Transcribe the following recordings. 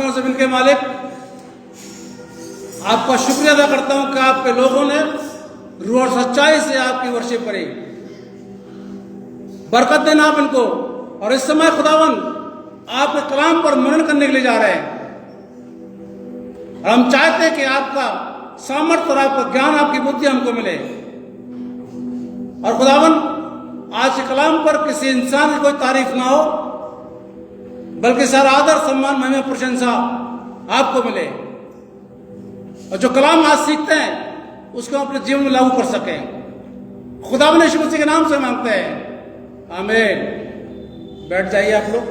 आसमान ज़मीन के मालिक, आपका शुक्रिया अदा करता हूं कि आपके लोगों ने रूह और सच्चाई से आपकी वर्शिप करी। बरकत देना आप इनको। और इस समय खुदावन आपके कलाम पर मनन करने के लिए जा रहे हैं, और हम चाहते हैं कि आपका सामर्थ्य और आपका ज्ञान, आपकी बुद्धि हमको मिले। और खुदावन आज के कलाम पर किसी इंसान की कोई तारीफ ना हो, बल्कि सारा आदर, सम्मान, महिमा, प्रशंसा आपको मिले। और जो कलाम आज सीखते हैं उसको अपने जीवन में लागू कर सकें। खुदावन यीशु मसीह के नाम से मांगते हैं, आमीन। बैठ जाइए आप लोग।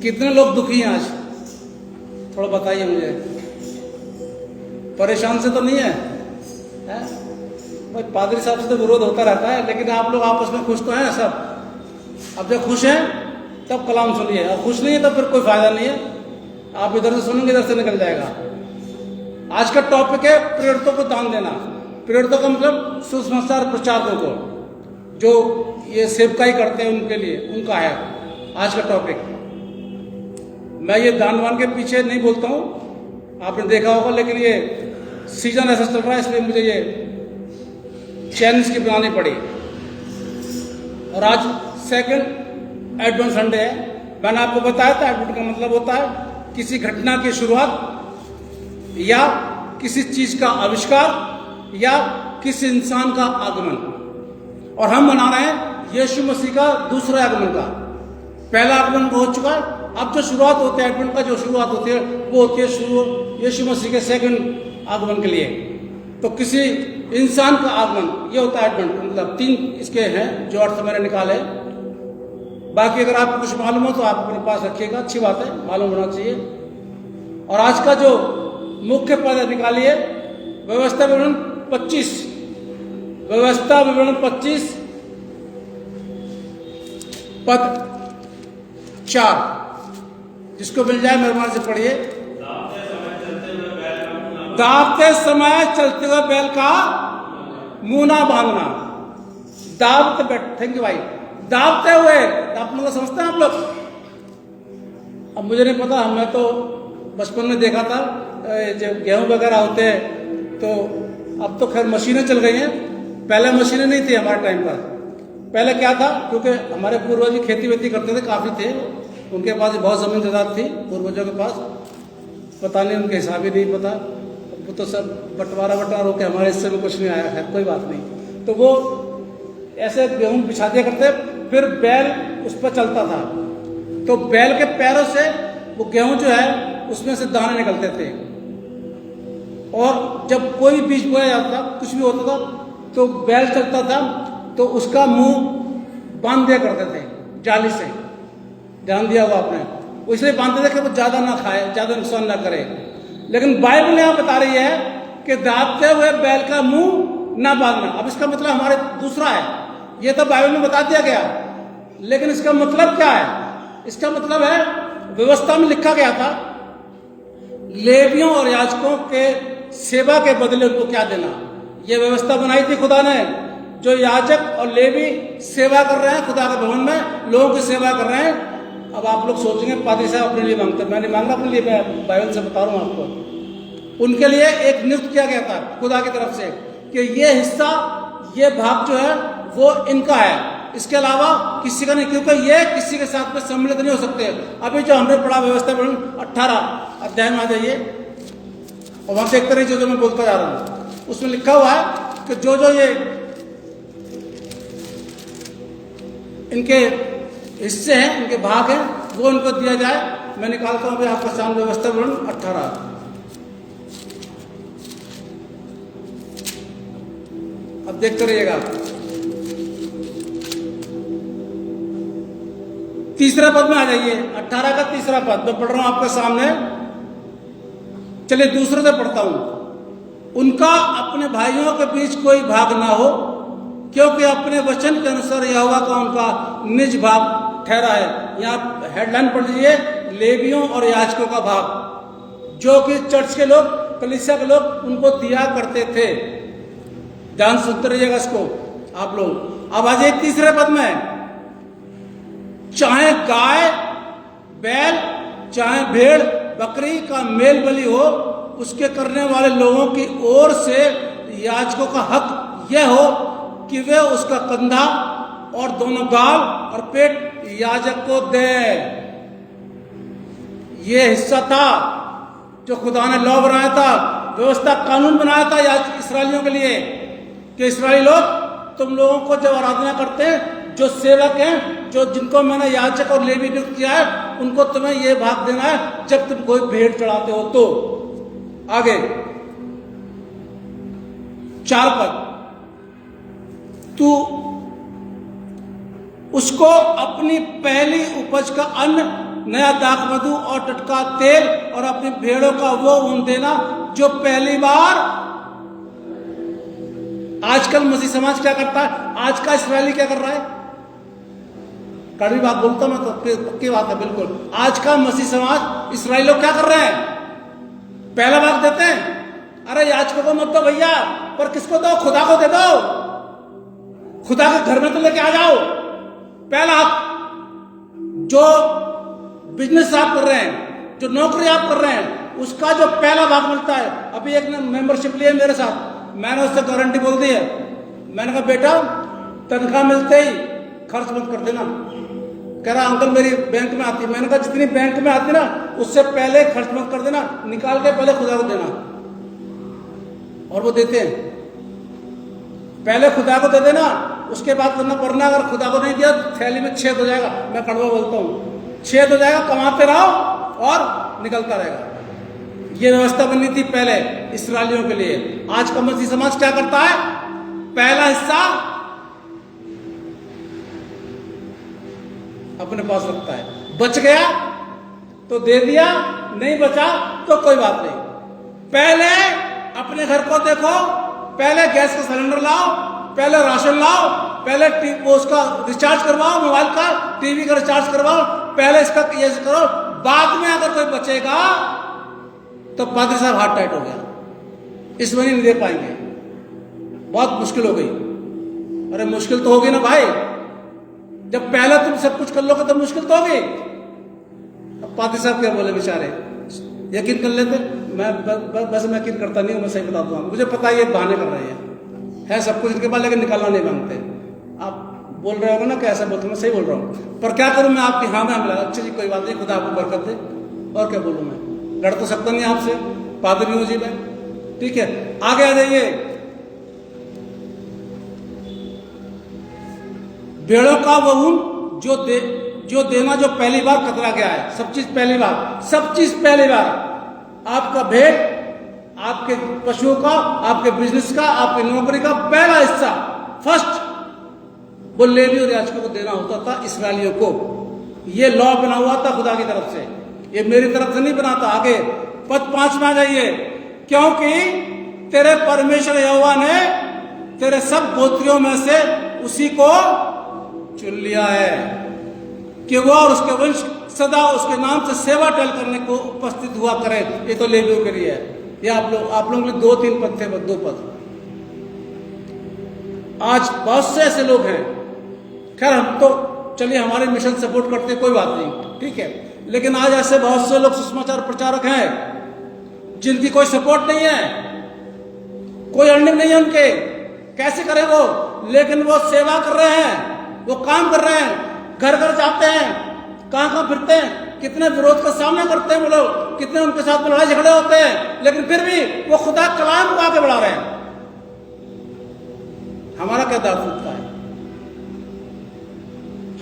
कितने लोग दुखी हैं आज? थोड़ा बताइए मुझे। परेशान से तो नहीं है? भाई पादरी साहब से तो विरोध होता रहता है, लेकिन आप लोग आपस में खुश तो हैं सब। अब जब खुश हैं तब कलाम सुनिए, और खुश नहीं है तब फिर कोई फायदा नहीं है। आप इधर से सुनेंगे इधर से निकल जाएगा। आज का टॉपिक है प्रेरितों को दान देना। प्रेरितों का मतलब सुसमाचार प्रचारकों को, जो ये सेवकाई करते हैं उनके लिए, उनका है आज का टॉपिक। मैं ये दानवान के पीछे नहीं बोलता हूँ, आपने देखा होगा, लेकिन ये सीजन ऐसा चल रहा है इसलिए मुझे ये चैनल इसकी बनानी पड़ी। और आज सेकंड एडवेंट संडे है। मैंने आपको बताया था एडवेंट का मतलब होता है किसी घटना की शुरुआत, या किसी चीज का आविष्कार, या किसी इंसान का आगमन। और हम मना रहे हैं यीशु मसीह का दूसरा आगमन का। पहला आगमन हो चुका है, अब जो शुरुआत होती है एडवेंट का, जो शुरुआत होती है वो होती है यीशु मसीह के सेकंड आगमन के लिए। तो किसी इंसान का आगमन, ये होता है एडवेंट। मतलब 3 इसके हैं जो अर्थ मैंने निकाले। बाकी अगर आपको कुछ मालूम हो तो आप अपने पास रखिएगा, अच्छी बात है, मालूम होना चाहिए। और आज का जो मुख्य पद निकालिए, व्यवस्था विवरण 25, व्यवस्था विवरण 25 पद 4, जिसको मिल जाए मेहरबानी से पढ़िए। दावते समय चलते हुए बैल का मुंह ना बांधना। दावते बैठ, थैंक यू भाई। दावते हुए, आप लोग समझते हैं आप लोग? अब मुझे नहीं पता, मैं तो बचपन में देखा था जब गेहूं वगैरह होते हैं, तो अब तो खैर मशीनें चल गई हैं, पहले मशीनें नहीं थी हमारे टाइम पर। पहले क्या था, क्योंकि हमारे पूर्वज खेती वेती करते थे, काफी थे, उनके पास बहुत जमीन जायदाद थी पूर्वजों के पास। पता नहीं उनके हिसाब ही नहीं पता, वो तो सब बंटवारा होकर हमारे हिस्से में कुछ नहीं आया है, कोई बात नहीं। तो वो ऐसे गेहूं बिछा दिया करते, फिर बैल उस पर चलता था, तो बैल के पैरों से वो गेहूं जो है उसमें से दाने निकलते थे। और जब कोई बीज बोया जाता था, कुछ भी होता था, तो बैल चलता था तो उसका मुंह बांध दिया करते थे जाली से। ध्यान दिया होगा आपने, वो इसलिए बांधते थे कि वो ज्यादा ना खाए, ज्यादा नुकसान ना करे। लेकिन बाइबल यहां बता रही है कि दाबते हुए बैल का मुंह ना बांधना। अब इसका मतलब हमारे दूसरा है, ये तो बाइबल में बता दिया गया, लेकिन इसका मतलब क्या है? इसका मतलब है, व्यवस्था में लिखा गया था लेवियों और याजकों के सेवा के बदले उनको क्या देना। यह व्यवस्था बनाई थी खुदा ने। जो याजक और लेवी सेवा कर रहे हैं खुदा के भवन में, लोगों की सेवा कर रहे हैं। अब आप लोग सोचेंगे पादरी साहब अपने लिए मांगते, मैं नहीं मांग रहा अपने लिए, मैं बाइबल से बता रहा हूं आपको। उनके लिए एक नियुक्त किया गया था खुदा की तरफ से कि ये हिस्सा, ये भाग जो है वो इनका है, इसके अलावा किसी का नहीं, क्योंकि ये किसी के साथ में सम्मिलित नहीं हो सकते। अभी जो हमने पढ़ा व्यवस्था 18 अध्याय में आ जाइए, और वहां देखते रहिए जो मैं बोलता जा रहा हूं। उसमें लिखा हुआ है कि जो ये इनके हिस्से हैं, इनके भाग हैं, वो इनको दिया जाए। मैं निकालता हूं अभी आपका सामने व्यवस्था 18। अब देखते रहिएगा। तीसरा पद में आ जाइए, 18 का तीसरा पद मैं पढ़ रहा हूं आपके सामने। चलिए दूसरे से पढ़ता हूं। उनका अपने भाइयों के बीच कोई भाग ना हो, क्योंकि अपने वचन के अनुसार यहोवा का उनका निज भाग ठहरा है। यहाँ हेडलाइन पढ़ लीजिए, लेवियों और याजकों का भाग, जो कि चर्च के लोग, कलीसिया के लोग उनको दिया करते थे। ध्यान सुनते रहिएगा इसको आप लोग। अब आ जाइए तीसरे पद में, चाहे गाय बैल चाहे भेड़ बकरी का मेल बलि हो, उसके करने वाले लोगों की ओर से याजकों का हक यह हो कि वे उसका कंधा और दोनों गाल और पेट याजक को दे। ये हिस्सा था जो खुदा ने लॉ बनाया था, व्यवस्था कानून बनाया था इस्राएलियों के लिए कि इस्राएली लोग, तुम लोगों को जब आराधना करते हैं, जो सेवक हैं, जो जिनको मैंने याजक और लेवी नियुक्त किया है, उनको तुम्हें यह भाग देना है जब तुम कोई भेड़ चढ़ाते हो तो। आगे 4 पद, तू उसको अपनी पहली उपज का अन्न, नया दाख मधु और टटका तेल और अपनी भेड़ों का वो ऊन देना जो पहली बार। आजकल मसीह समाज क्या करता है? आज का इस्राएली क्या कर रहा है? कड़वी बात बोलता मैं तो पक्की बात है बिल्कुल। आज का मसीह समाज इस्राएली लोग क्या कर रहे हैं? पहला भाग देते हैं, अरे याजकों को मत दो भैया, पर किसको दो? खुदा को दे दो, खुदा के घर में तो लेके आ जाओ। पहला हक जो बिजनेस आप कर रहे हैं, जो नौकरी आप कर रहे हैं, उसका जो पहला भाग मिलता है। अभी एक ने मेंबरशिप लिए मेरे साथ, मैंने उससे गारंटी बोल दी है। मैंने कहा बेटा तनख्वाह मिलते ही खर्च मत कर देना। कह रहा अंकल मेरी बैंक में आती है। मैंने कहा जितनी बैंक में आती ना उससे पहले खर्च मत कर देना, निकाल के पहले खुदा को देना। और वो देते हैं, पहले खुदा को दे देना, उसके बाद करना पड़ना। अगर खुदा को नहीं दिया तो थैली में छेद हो जाएगा। मैं कड़वा बोलता हूँ, छेद हो जाएगा, कमाते रहो और निकलता रहेगा। ये व्यवस्था बननी थी पहले इस्राएलियों के लिए। आज का मसीह समाज क्या करता है? पहला हिस्सा अपने पास रखता है, बच गया तो दे दिया, नहीं बचा तो कोई बात नहीं। पहले अपने घर को देखो, पहले गैस का सिलेंडर लाओ, पहले राशन लाओ, पहले उसका रिचार्ज करवाओ, मोबाइल का टीवी का रिचार्ज करवाओ, पहले इसका ये करो। बाद में अगर कोई बचेगा तो पादरी साहब हार्ट टाइट हो गया, इस महीने नहीं दे पाएंगे, बहुत मुश्किल हो गई। अरे मुश्किल तो होगी ना भाई, जब पहले तुम सब कुछ कर लोगे तो मुश्किल तो होगी। अब पादरी साहब क्या बोले बेचारे, यकीन कर लेते। मैं बस मैं यकीन करता नहीं हूं, मैं सही बता दूंगा, मुझे पता है ये बहाने कर रहे हैं, है सब कुछ इनके पास लेकिन निकालना नहीं मांगते। आप बोल रहे हो ना कि ऐसा बोलते, मैं सही बोल रहा हूँ, पर क्या करूं मैं आपकी हाँ में मिला। अच्छा जी कोई बात नहीं, खुदा आपको बरकत दे, और क्या बोलूं मैं, लड़ तो सकता नहीं आपसे, पादरी हूं जी मैं, ठीक है। आगे आ जाइए, भेड़ों का वो ऊन जो देना जो पहली बार कतरा गया है। सब चीज पहली बार, सब चीज पहली बार। आपका भेड़, आपके पशुओं का, आपके बिजनेस का, आपकी नौकरी का पहला हिस्सा, फर्स्ट, वो लेवी और याजकों को देना होता था इस्राएलियों को। ये लॉ बना हुआ था खुदा की तरफ से, ये मेरी तरफ से नहीं बना था। आगे पद 5 में आ जाइए, क्योंकि तेरे परमेश्वर यहोवा ने तेरे सब गोत्रियों में से उसी को चुन लिया है कि वो और उसके वंश सदा उसके नाम से सेवा टहल करने को उपस्थित हुआ करे। ये तो लेवियों के लिए है। ये आप लोगों के लिए 2-3 पद थे, 2 पद। आज बहुत से ऐसे लोग हैं, खैर हम तो चलिए हमारे मिशन सपोर्ट करते कोई बात नहीं, ठीक है, लेकिन आज ऐसे बहुत से लोग सुसमाचार प्रचारक हैं जिनकी कोई सपोर्ट नहीं है, कोई अर्निंग नहीं है उनके, कैसे करें वो, लेकिन वो सेवा कर रहे हैं, वो काम कर रहे हैं, घर घर जाते हैं, कहां कहां फिरते हैं, कितने विरोध का सामना करते हैं वो लोग, कितने उनके साथ में लड़ाई झगड़े होते हैं, लेकिन फिर भी वो खुदा कलाम को आगे बढ़ा रहे हैं। हमारा क्या दर्द उठता है?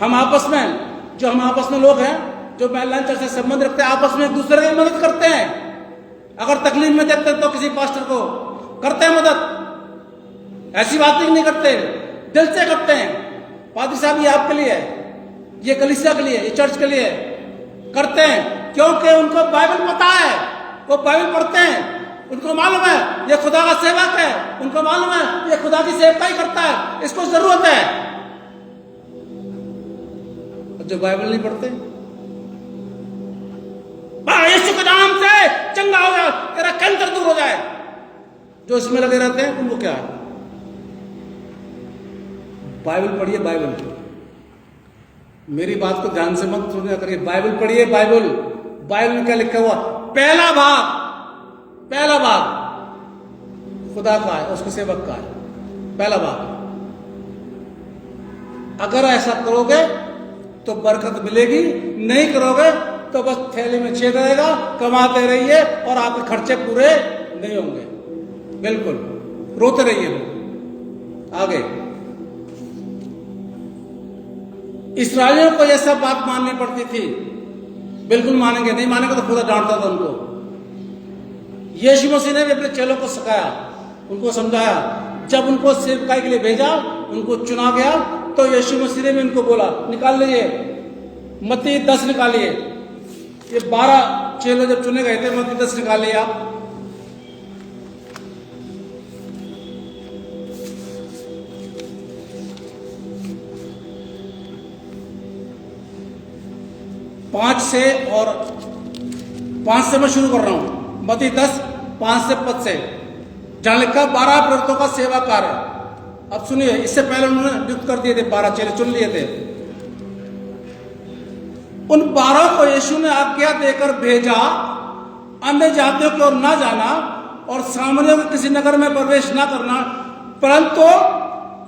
हम आपस में लोग हैं जो महिलाएं से संबंध रखते हैं, आपस में एक दूसरे की मदद करते हैं। अगर तकलीफ में देखते हैं तो किसी पास्टर को करते हैं मदद, ऐसी बात नहीं करते, दिल से करते हैं। पादरी साहब ये आपके लिए है, ये कलीसिया के लिए, ये चर्च के लिए करते हैं, क्योंकि उनको बाइबल पता है, वो बाइबल पढ़ते हैं, उनको मालूम है ये खुदा का सेवक है, उनको मालूम है ये खुदा की सेवकाई करता है, इसको जरूरत है। जो बाइबल नहीं पढ़ते, यीशु के नाम से चंगा हो जाए, तेरा कैंसर दूर हो जाए, जो इसमें लगे रहते हैं उनको क्या है? बाइबल पढ़िए, बाइबल मेरी बात को ध्यान से मत सुनिए, करिए। बाइबल पढ़िए, बाइबल बाइबल में क्या लिखा हुआ? पहला भाग खुदा का है, उसके सेवक का है, पहला भाग। अगर ऐसा करोगे तो बरकत मिलेगी, नहीं करोगे तो बस थैली में छेद रहेगा, कमाते रहिए और आपके खर्चे पूरे नहीं होंगे। बिल्कुल रोते रहिए। लोग आगे, इस्राएलियों को यह सब बात माननी पड़ती थी। बिल्कुल मानेंगे, नहीं मानेंगे तो खुदा डांटता था उनको। यीशु मसीह ने भी अपने चेलों को सिखाया, उनको समझाया। जब उनको सेवकाई के लिए भेजा, उनको चुना गया, तो यीशु मसीह ने भी उनको बोला, निकाल लीजिए मत्ती 10 निकालिए। ये 12 चेले जब चुने गए थे, मत्ती 10 निकालिए आप। पांच से मैं शुरू कर रहा हूं। मत्ती 10, 5 से पद से जहां लिखा 12 प्रेरितों का सेवा कार्य। अब सुनिए, इससे पहले उन्होंने नियुक्त कर दिए थे, 12 चेले चुन लिए थे। उन 12 को यीशु ने आज्ञा देकर भेजा, अन्य जातियों की ओर न जाना और सामरियों के किसी नगर में प्रवेश न करना, परंतु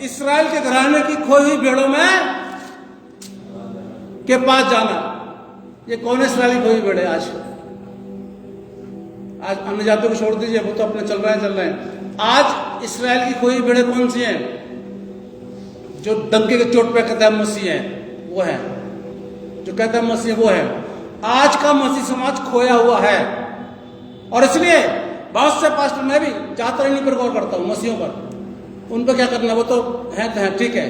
इस्राएल के घराने की खोई हुई भेड़ों में के पास जाना। ये कौन इस्राएली खोई भेड़ है? आज अन्य जातियों को छोड़ दीजिए, वो तो अपने चल रहे हैं। आज इस्राएल की खोई भेड़ें कौन सी हैं? जो डंके के चोट पे कहता है मसीह है, वो है। जो कहता है मसीह, वो है। आज का मसीह समाज खोया हुआ है, और इसलिए बहुत से पास्टर, मैं भी ज्यादातर इन्हीं पर गौर करता हूं, मसीहों पर। उन पर क्या करना, वो तो है, ठीक है।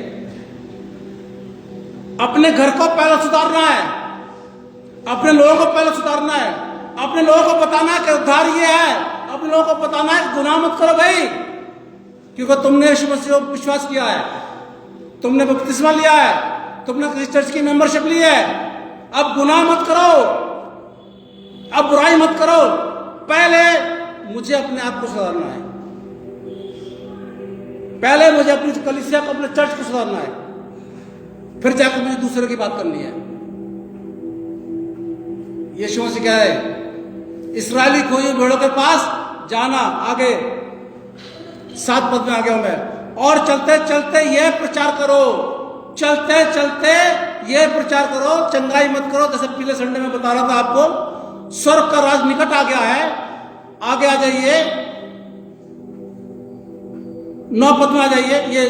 अपने घर को पहले सुधारना है, अपने लोगों को पहले सुधारना है, अपने लोगों को बताना है कि उद्धार ये है, अपने लोगों को बताना है कि गुनाह मत करो भाई, क्योंकि तुमने यीशु मसीह पर विश्वास किया है, तुमने बपतिस्मा लिया है, तुमने किसी चर्च की मेंबरशिप ली है। अब गुनाह मत करो, अब बुराई मत करो, पहले मुझे अपने आप को सुधारना है, पहले मुझे अपनी कलीसिया को, अपने चर्च को सुधारना है, फिर जाकर मुझे दूसरे की बात करनी है। यीशु मसीह क्या है? इस्राएली खोई भेड़ों के पास जाना। आगे 7 पद में आ गया हूं मैं। और चलते चलते यह प्रचार करो, चलते चलते यह प्रचार करो, चंगाई मत करो। जैसे पिछले संडे में बता रहा था आपको, स्वर्ग का राज निकट आ गया है। आगे आ जाइए, 9 पद में आ जाइए, ये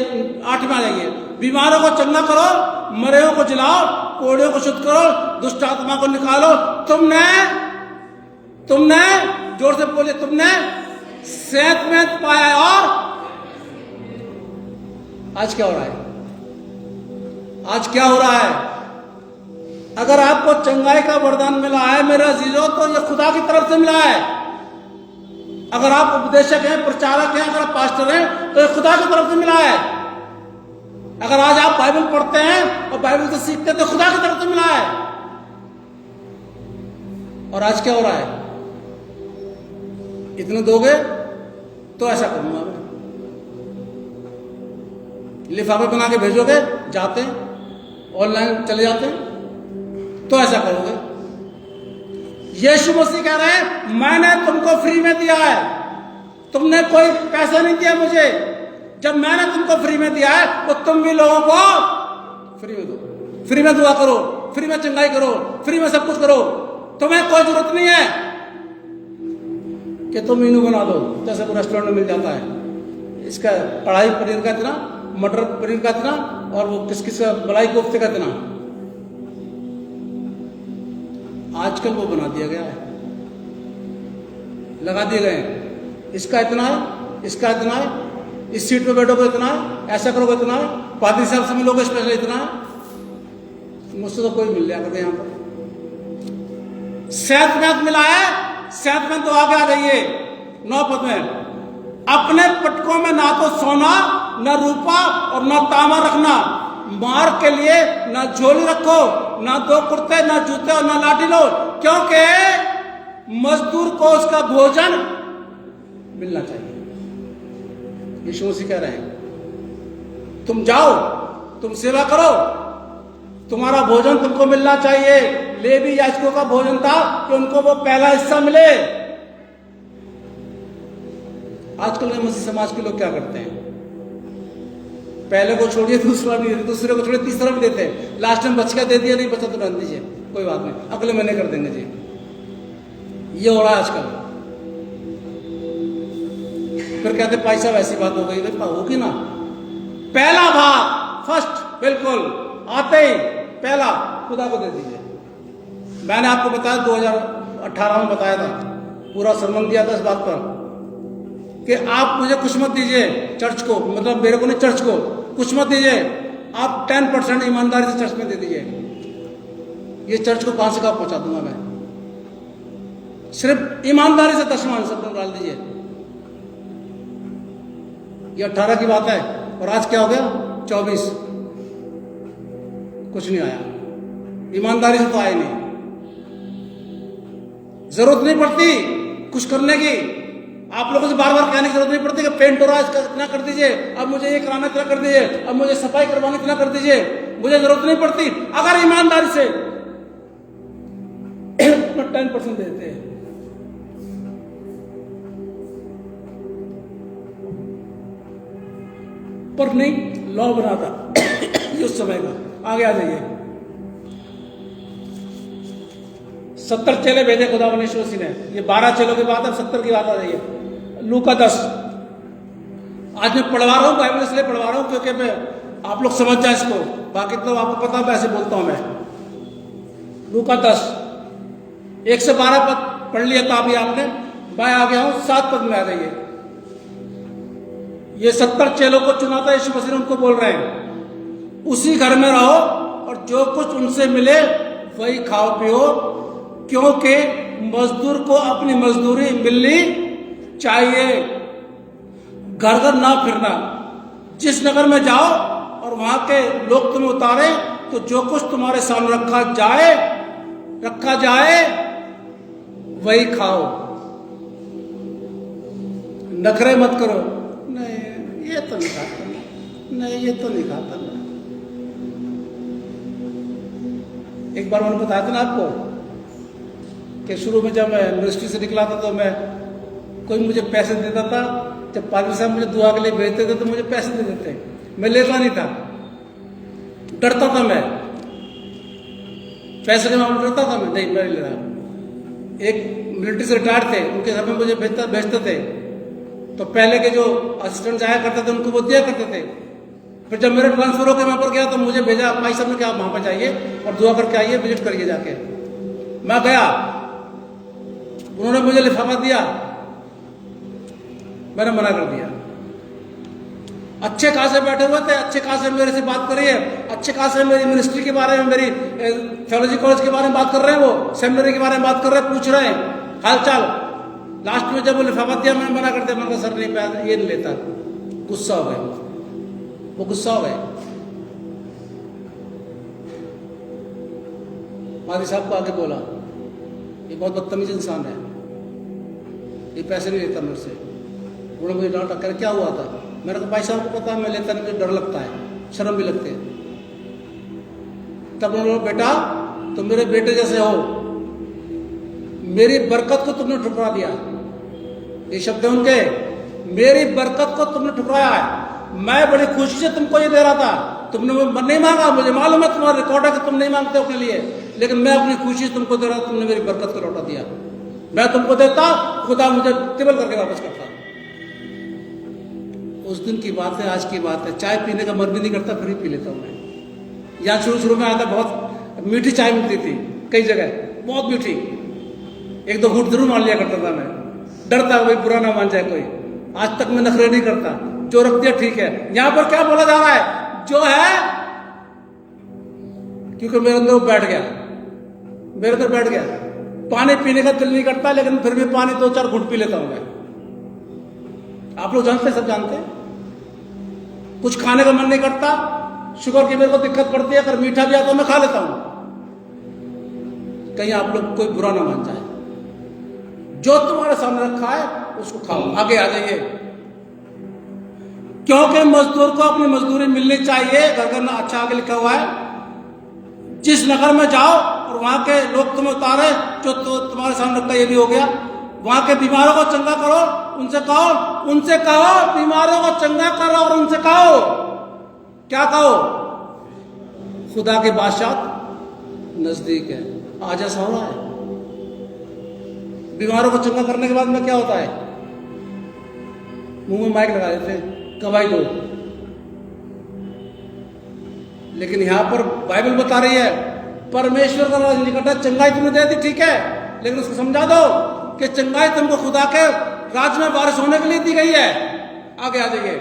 8 में आ जाइए। बीमारों को चंगा करो, मरेओं को जिलाओ, कोड़ियों को शुद्ध करो, दुष्ट आत्मा को निकालो। तुमने जोर से बोलिए, तुमने सेहतमंद पाया है। और आज क्या हो रहा है? आज क्या हो रहा है? अगर आपको चंगाई का वरदान मिला है मेरे अजीजों, तो यह खुदा की तरफ से मिला है। अगर आप उपदेशक हैं, प्रचारक हैं, अगर आप पास्टर हैं, तो यह खुदा की तरफ से मिला है। अगर आज आप बाइबल पढ़ते हैं और बाइबल से सीखते हैं, तो खुदा की तरफ से मिला है। और आज क्या हो रहा है? इतने दोगे तो ऐसा करूंगा मैं, लिफाफे बना के भेजोगे, जाते हैं ऑनलाइन चले जाते हैं, तो ऐसा करोगे। यीशु मसीह कह रहे हैं, मैंने तुमको फ्री में दिया है, तुमने कोई पैसा नहीं दिया मुझे। जब मैंने तुमको फ्री में दिया है, तो तुम भी लोगों को फ्री में दो, फ्री में दुआ करो, फ्री में चंगाई करो, फ्री में सब कुछ करो। तुम्हें कोई जरूरत नहीं है कि तुम मेनू बना दो, जैसे कोई रेस्टोरेंट में मिल जाता है। इसका कढ़ाई पनीर का इतना, मटर पनीर का इतना, और वो किस किस मलाई कोफ्ते का इतना। आजकल वो बना दिया गया है, लगा दिए गए हैं। इसका इतना है, इसका इतना है, इस सीट पे बैठोगे इतना है, ऐसा करोगे इतना है, पादरी साहब से मिलोगे स्पेशल इतना है। मुझसे तो कोई मिल जाएगा यहाँ पर। सेहतमंद मिला है, सेहतमंद। तो आगे आ जाइए 9 पद में। अपने पटकों में ना तो सोना, न रूपा और न तांबा रखना, मार के लिए न झोली रखो, न 2 कुर्ते, न जूते और न लाठी लो, क्योंकि मजदूर को उसका भोजन मिलना चाहिए। यीशु मसीह कह रहे हैं, तुम जाओ, तुम सेवा करो, तुम्हारा भोजन तुमको मिलना चाहिए। लेवी याजकों का भोजन था कि उनको वो पहला हिस्सा मिले। आजकल के मसीह समाज के लोग क्या करते हैं, पहले को छोड़िए दूसरा भी देते, दूसरे को छोड़िए तीसरा भी देते हैं, लास्ट में बच गया दे दिया, नहीं बचा तो रहने दीजिए, कोई बात नहीं, अगले महीने कर देंगे जी। ये हो रहा है आजकल। फिर कहते पैसा वैसी बात हो गई, होगी ना। पहला भाग फर्स्ट, बिल्कुल आते ही पहला खुदा को दे दीजिए। मैंने आपको बताया 2018 में बताया था, पूरा सरमन दिया था इस बात पर कि आप मुझे कुछ मत दीजिए चर्च को, मतलब मेरे को नहीं, चर्च को कुछ मत दीजिए, आप 10% ईमानदारी से चर्च में दे दीजिए। ये चर्च को कहां से कहां पहुंचा दूंगा मैं, सिर्फ ईमानदारी से 10% सब डाल दीजिए। ये 18 की बात है और आज क्या हो गया 24, कुछ नहीं आया, ईमानदारी से तो आए नहीं। जरूरत नहीं पड़ती कुछ करने की, आप लोगों से बार बार कहने की जरूरत नहीं पड़ती कि पेंट हो रहा है इसका इतना कर दीजिए, अब मुझे ये कराना इतना कर दीजिए, अब मुझे सफाई करवानी इतना कर दीजिए, मुझे जरूरत नहीं पड़ती। अगर ईमानदारी से 10% देते हैं, पर नहीं लॉ बना था उस समय का। आगे आ जाइए, 70 चेले भेजे खुदा यीशु मसीह ने। ये 12 चेलों की बात है, 70 की बात आ जाइए। लूका 10। आज मैं पढ़वा रहा हूं, बाइबल इसलिए पढ़वा रहा हूं क्योंकि मैं आप लोग समझ जाए इसको, बाकी तो आपको पता है ऐसे बोलता हूं मैं। लूका 10 1 से 12 पद पढ़ लिया था अभी आपने, मैं आ गया हूं 7 पद में आ जाइए। ये 70 चेलों को चुना था यीशु मसीह ने, उनको बोल रहे हैं उसी घर में रहो और जो कुछ उनसे मिले वही खाओ पियो, क्योंकि मजदूर को अपनी मजदूरी मिलनी चाहिए। घर घर ना फिरना, जिस नगर में जाओ और वहां के लोग तुम्हें उतारे तो जो कुछ तुम्हारे सामने रखा जाए वही खाओ, नखरे मत करो, नहीं ये तो नहीं खाता, नहीं ये तो नहीं खाता। एक बार मैंने बताया था ना आपको कि शुरू में जब मैं यूनिवर्सिटी से निकला था तो मैं, कोई मुझे पैसे देता था, जब पादरी साहब मुझे दुआ के लिए भेजते थे तो मुझे पैसे दे देते, मैं लेता नहीं था, डरता था मैं, पैसे के मामले डरता था मैं, नहीं मैं नहीं ले रहा। एक मिलिट्री से रिटायर्ड थे, उनके घर में मुझे भेजते थे, तो पहले के जो असिस्टेंट जाया करते थे उनको वो दिया करते थे। फिर जब मेरा ट्रांसफर होकर वहां पर गया तो मुझे भेजा भाई साहब ने कि आप वहां पर जाइए और दुआ करके आइए, विजिट करिए जाके। मैं गया, उन्होंने मुझे लिफाफा दिया, मैंने मना कर दिया। अच्छे खासे बैठे हुए थे, अच्छे खासे मेरे से बात कर रही है, अच्छे खासे मेरी मिनिस्ट्री के बारे में, मेरी थियोलॉजी कॉलेज के बारे में बात कर रहे हैं, वो सेमिनरी के बारे में बात कर रहे हैं, पूछ रहे हैं हाल चाल। लास्ट में जब वो लिफाफा दिया मैंने मना कर दिया, मैंने कहा सर नहीं, ये नहीं लेता। गुस्सा हो गए, वो गुस्सा हो गए। पादरी साहब को आगे बोला, ये बहुत बदतमीज इंसान है, ये पैसे नहीं लेता मेरे से। उन्होंने मुझे डांटा, कर क्या हुआ था? मैंने कहा भाई साहब को पता है मैं लेता नहीं, मुझे डर लगता है, शर्म भी लगती है। तब उन्होंने बेटा तुम मेरे बेटे जैसे हो, मेरी बरकत को तुमने ठुकरा दिया। ये शब्द है उनके, मेरी बरकत को तुमने ठुकराया है। मैं बड़ी खुशी से तुमको ये दे रहा था, तुमने नहीं मांगा, मुझे मालूम है तुम्हारा रिकॉर्ड है कि तुम नहीं मांगते अपने लिए, लेकिन मैं अपनी खुशी से तुमको दे रहा था, तुमने मेरी बरकत को लौटा दिया। मैं तुमको देता, खुदा मुझे टिबल करके वापस करता। उस दिन की बात है, आज की बात है। चाय पीने का मन भी नहीं करता, फिर भी पी लेता हूं मैं। यहाँ शुरू में आता बहुत मीठी चाय मिलती थी कई जगह, बहुत मीठी, 1-2 घूंट जरूर मान लिया करता था मैं, डरता भाई बुरा ना मान जाए कोई। आज तक मैं नखरे नहीं करता, जो रख दिया ठीक है। यहां पर क्या बोला जा रहा है? जो है, क्योंकि मेरे अंदर वो बैठ गया, मेरे अंदर बैठ गया। पानी पीने का दिल नहीं करता, लेकिन फिर भी पानी 2-4 घूंट पी लेता हूं मैं। आप लोग जानते हैं, सब जानते हैं। कुछ खाने का मन नहीं करता, शुगर की मेरे को दिक्कत पड़ती है, अगर मीठा भी आता तो मैं खा लेता हूं। कहीं आप लोग कोई बुरा ना मान जाए, जो तुम्हारे सामने रखा है उसको खाओ। आगे आ जाइए, क्योंकि मजदूर को अपनी मजदूरी मिलनी चाहिए। घर घर अच्छा आगे लिखा हुआ है, जिस नगर में जाओ और वहां के लोग तुम्हें उतारे, जो तो तुम्हारे सामने रखा, ये भी हो गया। वहां के बीमारों को चंगा करो, उनसे कहो बीमारों को चंगा करो, और उनसे कहो, क्या कहो? खुदा की बादशाह नजदीक है। आज ऐसा हो रहा है। बीमारों को चंगा करने के बाद में क्या होता है? मुंह में माइक लगा देते हैं, गवाही दो। लेकिन यहां पर बाइबल बता रही है परमेश्वर का राज निकट है। चंगाई तुमने दे दी, ठीक है, लेकिन उसको समझा दो कि चंगाई तुमको खुदा के राज में वारिस होने के लिए दी गई है। आगे आ जाइए।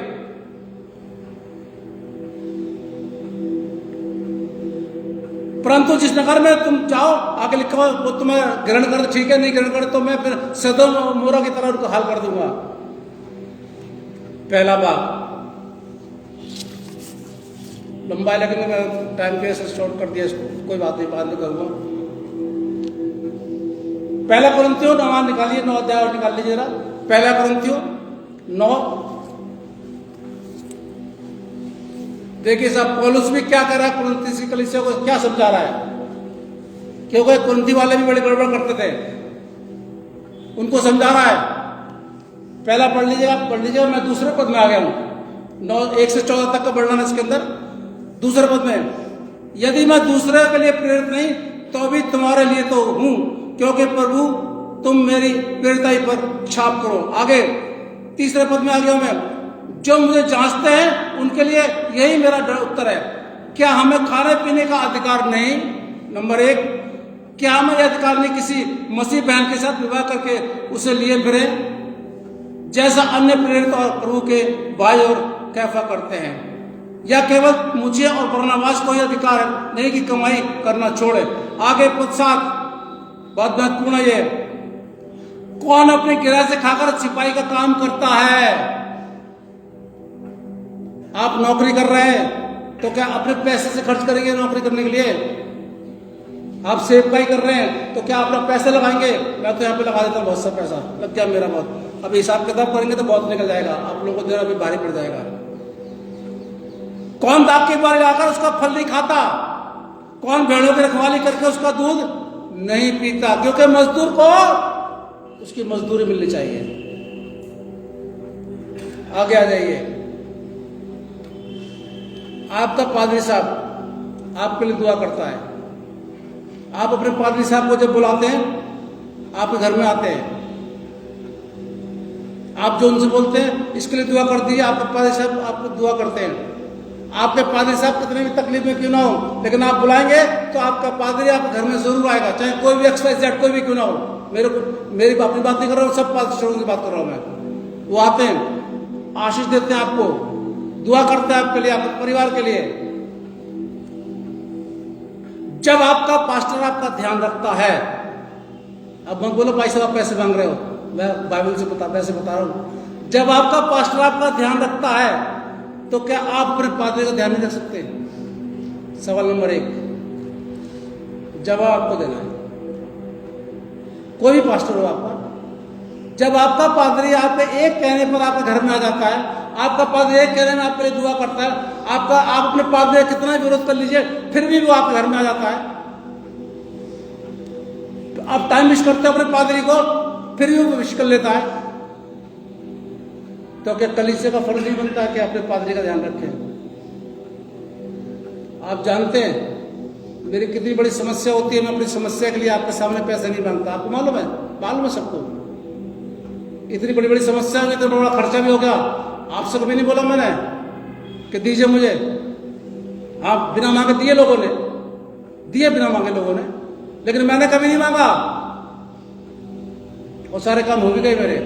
परंतु जिस नगर में तुम जाओ, आगे लिखा वो तुम्हें ग्रहण कर, ठीक है, नहीं ग्रहण करे तो मैं फिर सदोम और मोरा की तरह उनको हाल कर दूंगा। पहला भाग लंबा है, लेकिन मैं टाइम के से शॉर्ट कर दिया इसको, कोई बात नहीं, बाद में करूंगा। पहला कुरिन्थियों 9 निकालिए, 9 अध्याय और निकाल लीजिए जरा। पहला कुरिन्थियों 9। देखिए साहब, पौलुस भी क्या कर रहा है, कुरिन्थी की कलीसिया को क्या समझा रहा है, क्योंकि कुरिन्थी वाले भी बड़ी गड़बड़ करते थे, उनको समझा रहा है। पहला पढ़ लीजिएगा, पढ़ लीजिएगा। मैं दूसरे पद में आ गया हूं, 1 से 14 तक का वर्णन है इसके अंदर। दूसरे पद में, यदि मैं दूसरे के लिए प्रेरित नहीं तो भी तुम्हारे लिए तो हूं, क्योंकि प्रभु तुम मेरी प्रेरिताई पर छाप करो। आगे तीसरे पद में आ गया मैं, जो मुझे जांचते हैं उनके लिए यही मेरा उत्तर है। क्या हमें खाने पीने का अधिकार नहीं? नंबर 1, क्या हमें यह अधिकार नहीं किसी मसीह बहन के साथ विवाह करके उसे लिए फिरे, जैसा अन्य प्रेरित और प्रभु के भाई और कैफा करते हैं? या केवल मुझे और बरनबास को यह अधिकार नहीं कि कमाई करना छोड़े? आगे पद 7, बहुत महत्वपूर्ण है ये, कौन अपने किराए से खाकर सिपाही का काम करता है? आप नौकरी कर रहे हैं तो क्या अपने पैसे से खर्च करेंगे नौकरी करने के लिए? आप सेवकाई कर रहे हैं तो क्या अपना पैसे लगाएंगे? मैं तो यहाँ पे लगा देता हूँ बहुत सा पैसा, लग गया मेरा बहुत। अब हिसाब किताब करेंगे तो बहुत निकल जाएगा, आप लोगों को देना भी भारी पड़ जाएगा। कौन दाख के द्वारा लाकर उसका फल नहीं खाता? कौन भेड़ों की रखवाली करके उसका दूध नहीं पीता? क्योंकि मजदूर को उसकी मजदूरी मिलनी चाहिए। आगे आ जाइए। आपका पादरी साहब आपके लिए दुआ करता है। आप अपने पादरी साहब को जब बुलाते हैं, आपके घर में आते हैं, आप जो उनसे बोलते हैं इसके लिए दुआ कर दीजिए। आपके पादरी साहब आपको दुआ करते हैं। आपके पादरी साहब कितने भी तकलीफ में क्यों ना हो, लेकिन आप बुलाएंगे तो आपका पादरी आपके घर में जरूर आएगा, चाहे कोई भी XYZ कोई भी क्यों ना हो। मेरी अपनी बात नहीं कर रहा हूँ, सब पादरी की बात कर रहा हूँ मैं। वो आते हैं, आशीष देते हैं, आपको दुआ करते हैं, आपके लिए, आपके परिवार के लिए। जब आपका पास्टर आपका ध्यान रखता है, अब मत बोलो भाई साहब आप पैसे मांग रहे हो, मैं बाइबल से पैसे बता रहा हूं। जब आपका पास्टर आपका ध्यान रखता है तो क्या आप अपने पादरी का ध्यान नहीं रख सकते? सवाल नंबर 1 जवाब आपको देना है। कोई भी पास्टर हो आपका, जब आपका पादरी आपके एक कहने पर आपके घर में आ जाता है, आपका पादरी एक कहने में आपके लिए दुआ करता है, आप अपने पादरी कितना विरोध कर लीजिए फिर भी वो आपके घर में आ जाता है, तो आप टाइम मिस करते हो अपने पादरी को, फिर भी वो विश कर लेता है। तो क्या कलीसिया का फर्ज नहीं बनता कि अपने पादरी का ध्यान रखें? आप जानते हैं मेरी कितनी बड़ी समस्या होती है, मैं अपनी समस्या के लिए आपके सामने पैसे नहीं मांगता, आपको मालूम है सबको। इतनी बड़ी बड़ी समस्या हो गई, इतना बड़ा खर्चा भी हो गया, आपसे कभी नहीं बोला मैंने कि दीजिए मुझे। आप बिना मांगे दिए, लोगों ने दिए, बिना मांगे लोगों ने, लेकिन मैंने कभी नहीं मांगा और सारे काम हो भी गए मेरे।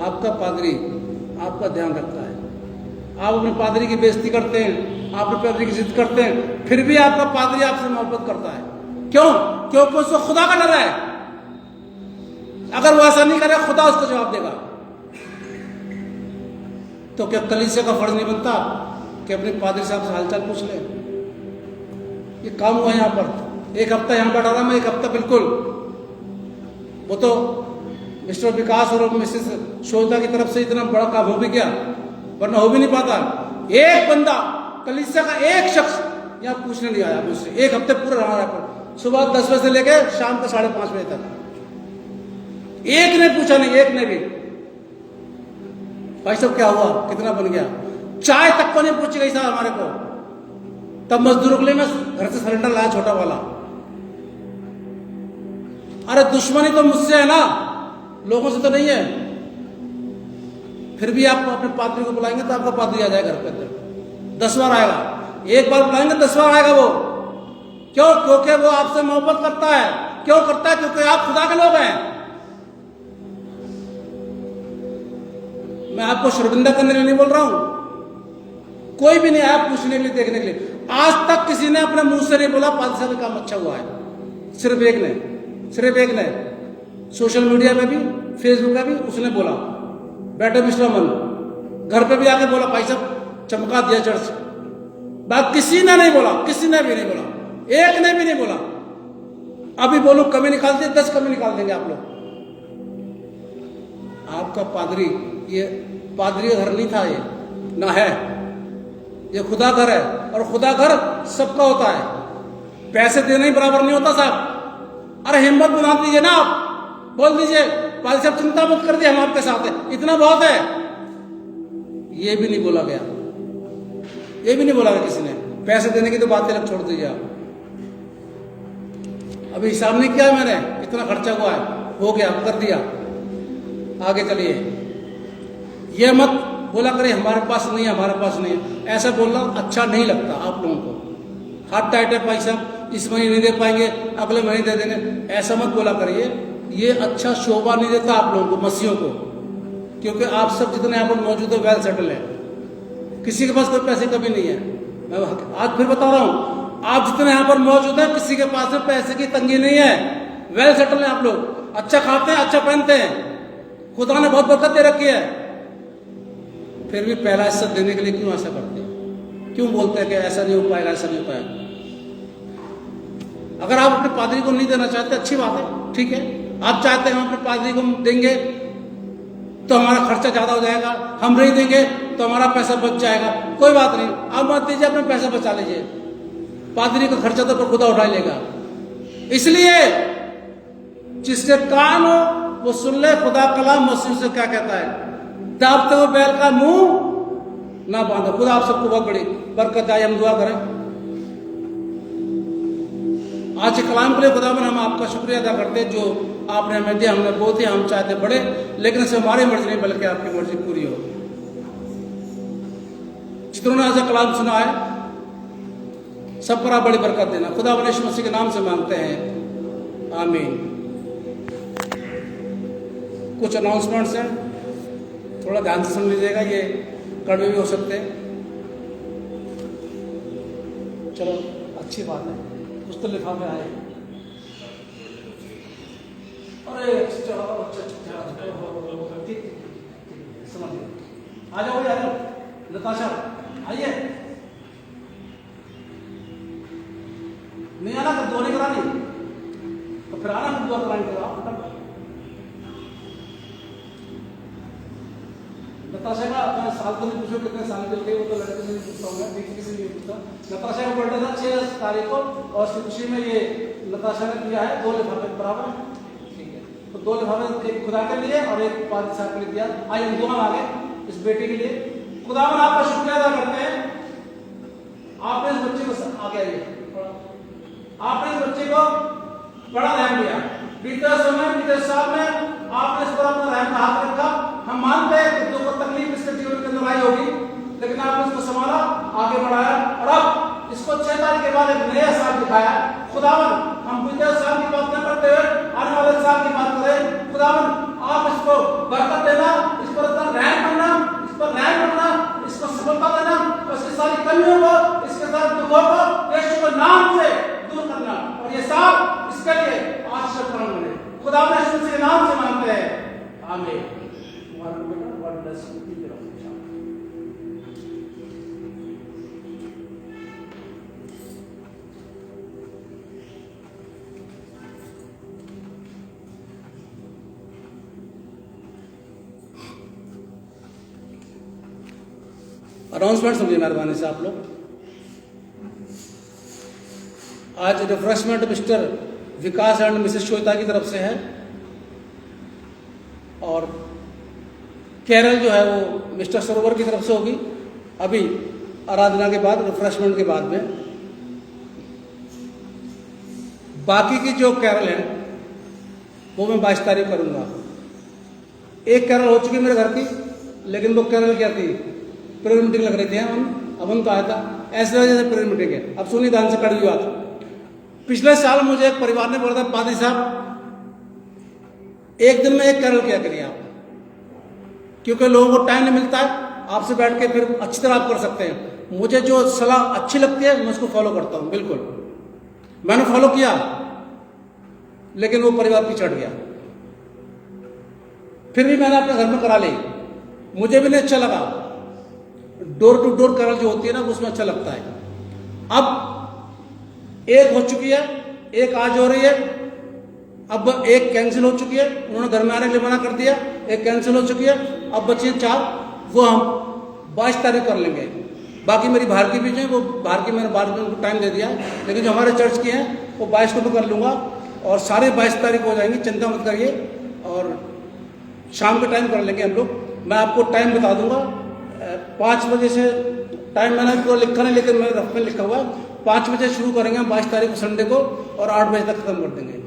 आपका पादरी आपका ध्यान रखता है। आप अपने पादरी की बेइज्जती करते हैं, आप अपने पादरी की जिद करते हैं, फिर भी आपका पादरी आपसे मोहब्बत करता है। क्यों? क्योंकि उसको खुदा का डर है। अगर वो ऐसा नहीं करे, खुदा उसको जवाब देगा। तो क्या कलीसिया का फर्ज नहीं बनता कि अपने पादरी साहब से हालचाल पूछ ले? ये काम हुआ यहां पर, एक हफ्ता यहां बैठा रहा मैं, एक हफ्ता बिल्कुल। वो तो मिस्टर विकास और मिसेस शोधा की तरफ से इतना बड़ा काम हो भी गया, वरना हो भी नहीं पाता। एक बंदा, कलीसिया का एक शख्स यहाँ पूछने नहीं आया मुझसे। 1 हफ्ते पूरा रहा यहाँ, सुबह 10 बजे से लेके शाम को 5:30 बजे तक। एक ने पूछा नहीं, एक ने भी, भाई साहब क्या हुआ, कितना बन गया, चाय तक को नहीं पूछी गई साहब हमारे को। तब मजदूरों के लिए मैं घर से सिलेंडर लाया छोटा वाला। अरे दुश्मनी तो मुझसे है ना, लोगों से तो नहीं है। फिर भी आप अपने पादरी को बुलाएंगे तो आपका पादरी आ जाएगा घर पे अंदर, 10 बार आएगा। एक बार बुलाएंगे 10 बार आएगा वो। क्यों? क्योंकि वो आपसे मोहब्बत करता है। क्यों करता है? क्योंकि आप खुदा के लोग हैं। मैं आपको शर्मिंदा करने के लिए नहीं बोल रहा हूं। कोई भी नहीं आया पूछने के लिए, देखने के लिए। आज तक किसी ने अपने मुंह से नहीं बोला पादरी साहब का काम अच्छा हुआ है। सिर्फ एक ने सोशल मीडिया पे भी, फेसबुक पे भी उसने बोला, बेटे मिस्टर अमन, घर पे भी आके बोला भाई साहब चमका दिया चर्च। बात किसी ने नहीं बोला, किसी ने भी नहीं बोला, एक ने भी नहीं बोला। अभी बोलो कमी निकाल दिए, 10 कमी निकाल देंगे आप लोग। आपका पादरी, ये पादरी का घर नहीं था, ये ना है, ये खुदा घर है। और खुदा घर सबका होता है, पैसे देना ही बराबर नहीं होता साहब। अरे हिम्मत बना दीजिए ना, आप बोल दीजिए पादरी साहब चिंता मत कर दिए, हम आपके साथ हैं, इतना बहुत है। ये भी नहीं बोला गया, ये भी नहीं बोला गया किसी ने। पैसे देने की तो बातें अलग छोड़ दीजिए आप। अभी हिसाब नहीं किया मैंने, कितना खर्चा हुआ है, हो गया, कर दिया, आगे चलिए। ये मत बोला करे हमारे पास नहीं है, हमारे पास नहीं है। ऐसा बोलना अच्छा नहीं लगता आप लोगों को। हाथ टाइट है भाई साहब, इस महीने नहीं दे पाएंगे, अगले महीने दे देंगे, ऐसा मत बोला करिए। ये अच्छा शोभा नहीं देता आप लोगों को, मसीहों को। क्योंकि आप सब जितने यहाँ पर मौजूद है वेल सेटल है, किसी के पास कोई पैसे कभी नहीं है। मैं आज फिर बता रहा हूँ, आप जितने यहाँ पर मौजूद है किसी के पास पैसे की तंगी नहीं है, वेल सेटल है आप लोग। अच्छा खाते हैं, अच्छा पहनते हैं, खुदा ने बहुत बरकत दे रखी है। फिर भी पहला हिस्सा देने के लिए क्यों ऐसा करते हैं? क्यों बोलते हैं कि ऐसा नहीं हो पाएगा, ऐसा नहीं हो पाएगा? अगर आप अपने पादरी को नहीं देना चाहते, अच्छी बात है, ठीक है। आप चाहते हैं हम अपने पादरी को देंगे तो हमारा खर्चा ज्यादा हो जाएगा, हम नहीं देंगे तो हमारा पैसा बच जाएगा, कोई बात नहीं, आप मत दीजिए, अपना पैसा बचा लीजिए। पादरी का खर्चा तो खुदा उठा लेगा। इसलिए जिसके कान हो वो सुन ले, खुदा कलाम मसीह से क्या कहता है, दाबते हुए बैल का मुंह ना बांधो। खुदा आप सबको बहुत बड़ी बरकत आए, हम दुआ करें। आज के कलाम के लिए खुदा हम आपका शुक्रिया अदा करते हैं जो आपने हमें दिया। हमने बहुत ही, हम चाहते बड़े, लेकिन सिर्फ हमारी मर्जी नहीं बल्कि आपकी मर्जी पूरी हो। जितनों ने आज कलाम सुना है सब पर आप बड़ी बरकत देना। खुदा यीशु मसीह के नाम से मांगते हैं, आमीन। कुछ अनाउंसमेंट्स हैं, थोड़ा ध्यान से सुन लीजिएगा, ये कड़वे भी हो सकते हैं। चलो अच्छी बात है, कुछ तो लिफाफे आए। अरे चलो ठीक, समझिए। आ जाओ, आ जाओ नताशा, आइए। नहीं आना तो दुआ नहीं करानी, तो फिर आना, दुआ कराएंगे आप। नताशा का साल तो नहीं पूछो कितने साल के थे, वो तो लड़के से नहीं पूछता हूँ मैं, किसी से नहीं पूछता। नताशा का बर्थडे था 6 तारीख को, और उसकी खुशी में ये नताशा ने दिया है 2 लिफाफे बराबर, ठीक है। तो 2 लिफाफे, एक खुदा के लिए और एक पादरी साहब के लिए दिया। आइए हम दुआ मांगे इस बेटी के लिए। खुदा आपका शुक्रिया अदा करते हैं, आपने इस बच्चे को आगे आइए, आपने इस बच्चे को बड़ा रहम दिया। बीते समय, बीते साल में आपने इस पर अपना रहम का हाथ रखा। हम मानते हैं कि दुख और तकलीफ इसके जीवन के अंदर आई होगी, लेकिन आपने इसको संभाला, आगे बढ़ाया, और अब इसको 6 तारीख के बाद एक नया साल दिखाया। खुदावन, हम बीते साल की बात न करते हुए आने वाले साल की बात करें। खुदावन, आप इसको बरकत देना, इस पर रहम करना, इस पर रहम करना, इसको सफलता देना, और इसकी सारी कमियों को, इसके सारे दुखों को यीशु के नाम से दूर करना, और ये साल इसके लिए आशीर्वाद बने। खुदा ने यीशु के नाम से मांगते हैं, आमीन। अनाउंसमेंट समझिए मेहरबानी से आप लोग। आज refreshment mister Vikas and Mrs Shweta की तरफ से है, और केरल जो है वो मिस्टर सरोवर की तरफ से होगी अभी आराधना के बाद, रिफ्रेशमेंट के बाद में। बाकी की जो कैरल है वो मैं 22 तारीख करूंगा। एक कैरल हो चुकी मेरे घर की, लेकिन वो कैरल क्या थी, प्रेयर मीटिंग लग रही थी, अब उनका आया था, ऐसे वजह से प्रेयर मीटिंग है। अब सुनिए ध्यान से कड़वी बात। पिछले साल मुझे एक परिवार ने बोला था, पादी साहब एक दिन में एक कैरल क्या करिए आप, क्योंकि लोगों को टाइम नहीं मिलता है आपसे बैठ के फिर अच्छी तरह आप कर सकते हैं। मुझे जो सलाह अच्छी लगती है मैं उसको फॉलो करता हूं। बिल्कुल मैंने फॉलो किया, लेकिन वो परिवार पिछड़ गया। फिर भी मैंने अपने घर में करा ली, मुझे भी नहीं अच्छा लगा। डोर टू डोर कैरल जो होती है ना, उसमें अच्छा लगता है। अब एक हो चुकी है, एक आज हो रही है, अब एक कैंसिल हो चुकी है, उन्होंने घर में आने के लिए मना कर दिया, एक कैंसिल हो चुकी है, अब बची है 4, वो हम 22 तारीख कर लेंगे। बाकी मेरी बाहर की भी जो है वो बाहर की मैंने बाहर में उनको टाइम दे दिया है, लेकिन जो हमारे चर्च की हैं वो 22 को भी कर लूँगा, और सारे 22 तारीख हो जाएंगी, चिंता मत करिए। और शाम के टाइम कर लेंगे हम लोग। मैं आपको टाइम बता दूंगा, 5 बजे से टाइम मैंने तो लिखा नहीं, लेकिन मेरे रफ में लिखा हुआ है 5 बजे शुरू करेंगे हम 22 तारीख को संडे को, और 8 बजे तक खत्म कर देंगे।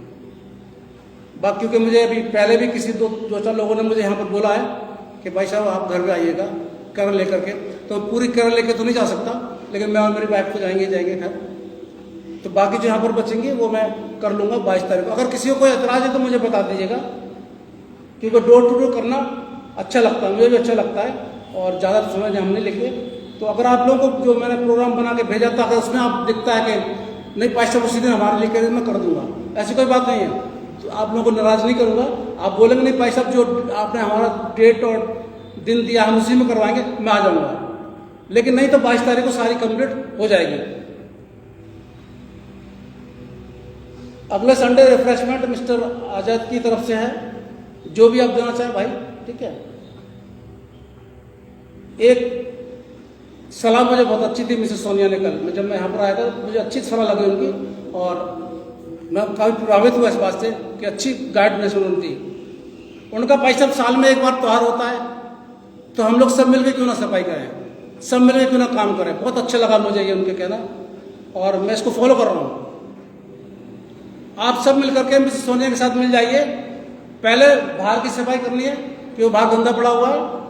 बाकी क्योंकि मुझे अभी पहले भी किसी दो चार लोगों ने मुझे यहाँ पर बोला है कि भाई साहब आप घर पे आइएगा कैरल लेकर के, तो पूरी कैरल लेके तो नहीं जा सकता, लेकिन मैं और मेरी वाइफ तो जाएंगे खैर। तो बाकी जो यहाँ पर बचेंगे वो मैं कर लूँगा 22 तारीख को। अगर किसी को कोई एतराज़ है तो मुझे बता दीजिएगा, क्योंकि डोर टू डोर करना अच्छा लगता है, मुझे भी अच्छा लगता है, और ज़्यादा समय हम नहीं लेंगे। तो अगर आप लोगों को जो मैंने प्रोग्राम बना के भेजा था, अगर उसमें आप दिखता है कि नहीं पैसा उसी दिन हमारे लिए करें, मैं कर दूंगा, ऐसी कोई बात नहीं है। तो आप लोगों को नाराज़ नहीं करूँगा। आप बोलेंगे नहीं पैसा जो आपने हमारा डेट और दिन दिया हम उसी में करवाएंगे, मैं आ जाऊँगा, लेकिन नहीं तो 22 तारीख को सारी कंप्लीट हो जाएगी। अगले संडे रिफ्रेशमेंट मिस्टर आजाद की तरफ से है, जो भी आप देना चाहें भाई, ठीक है। एक सलाह मुझे बहुत अच्छी थी मिसेस सोनिया ने कल, जब मैं यहाँ पर आया था मुझे अच्छी सलाह लगी उनकी, और मैं काफ़ी प्रभावित हुआ इस बात से कि अच्छी गाइडनेस उन्होंने दी। उनका भाई साहब साल में एक बार त्योहार होता है, तो हम लोग सब मिलकर क्यों ना सफाई करें, सब मिलकर क्यों ना काम करें। बहुत अच्छा लगा मुझे ये उनके कहना, और मैं इसको फॉलो कर रहा हूँ। आप सब मिलकर के मिसेस सोनिया के साथ मिल जाइए। पहले बाहर की सफाई करनी है, कि वो बाहर गंदा पड़ा हुआ है,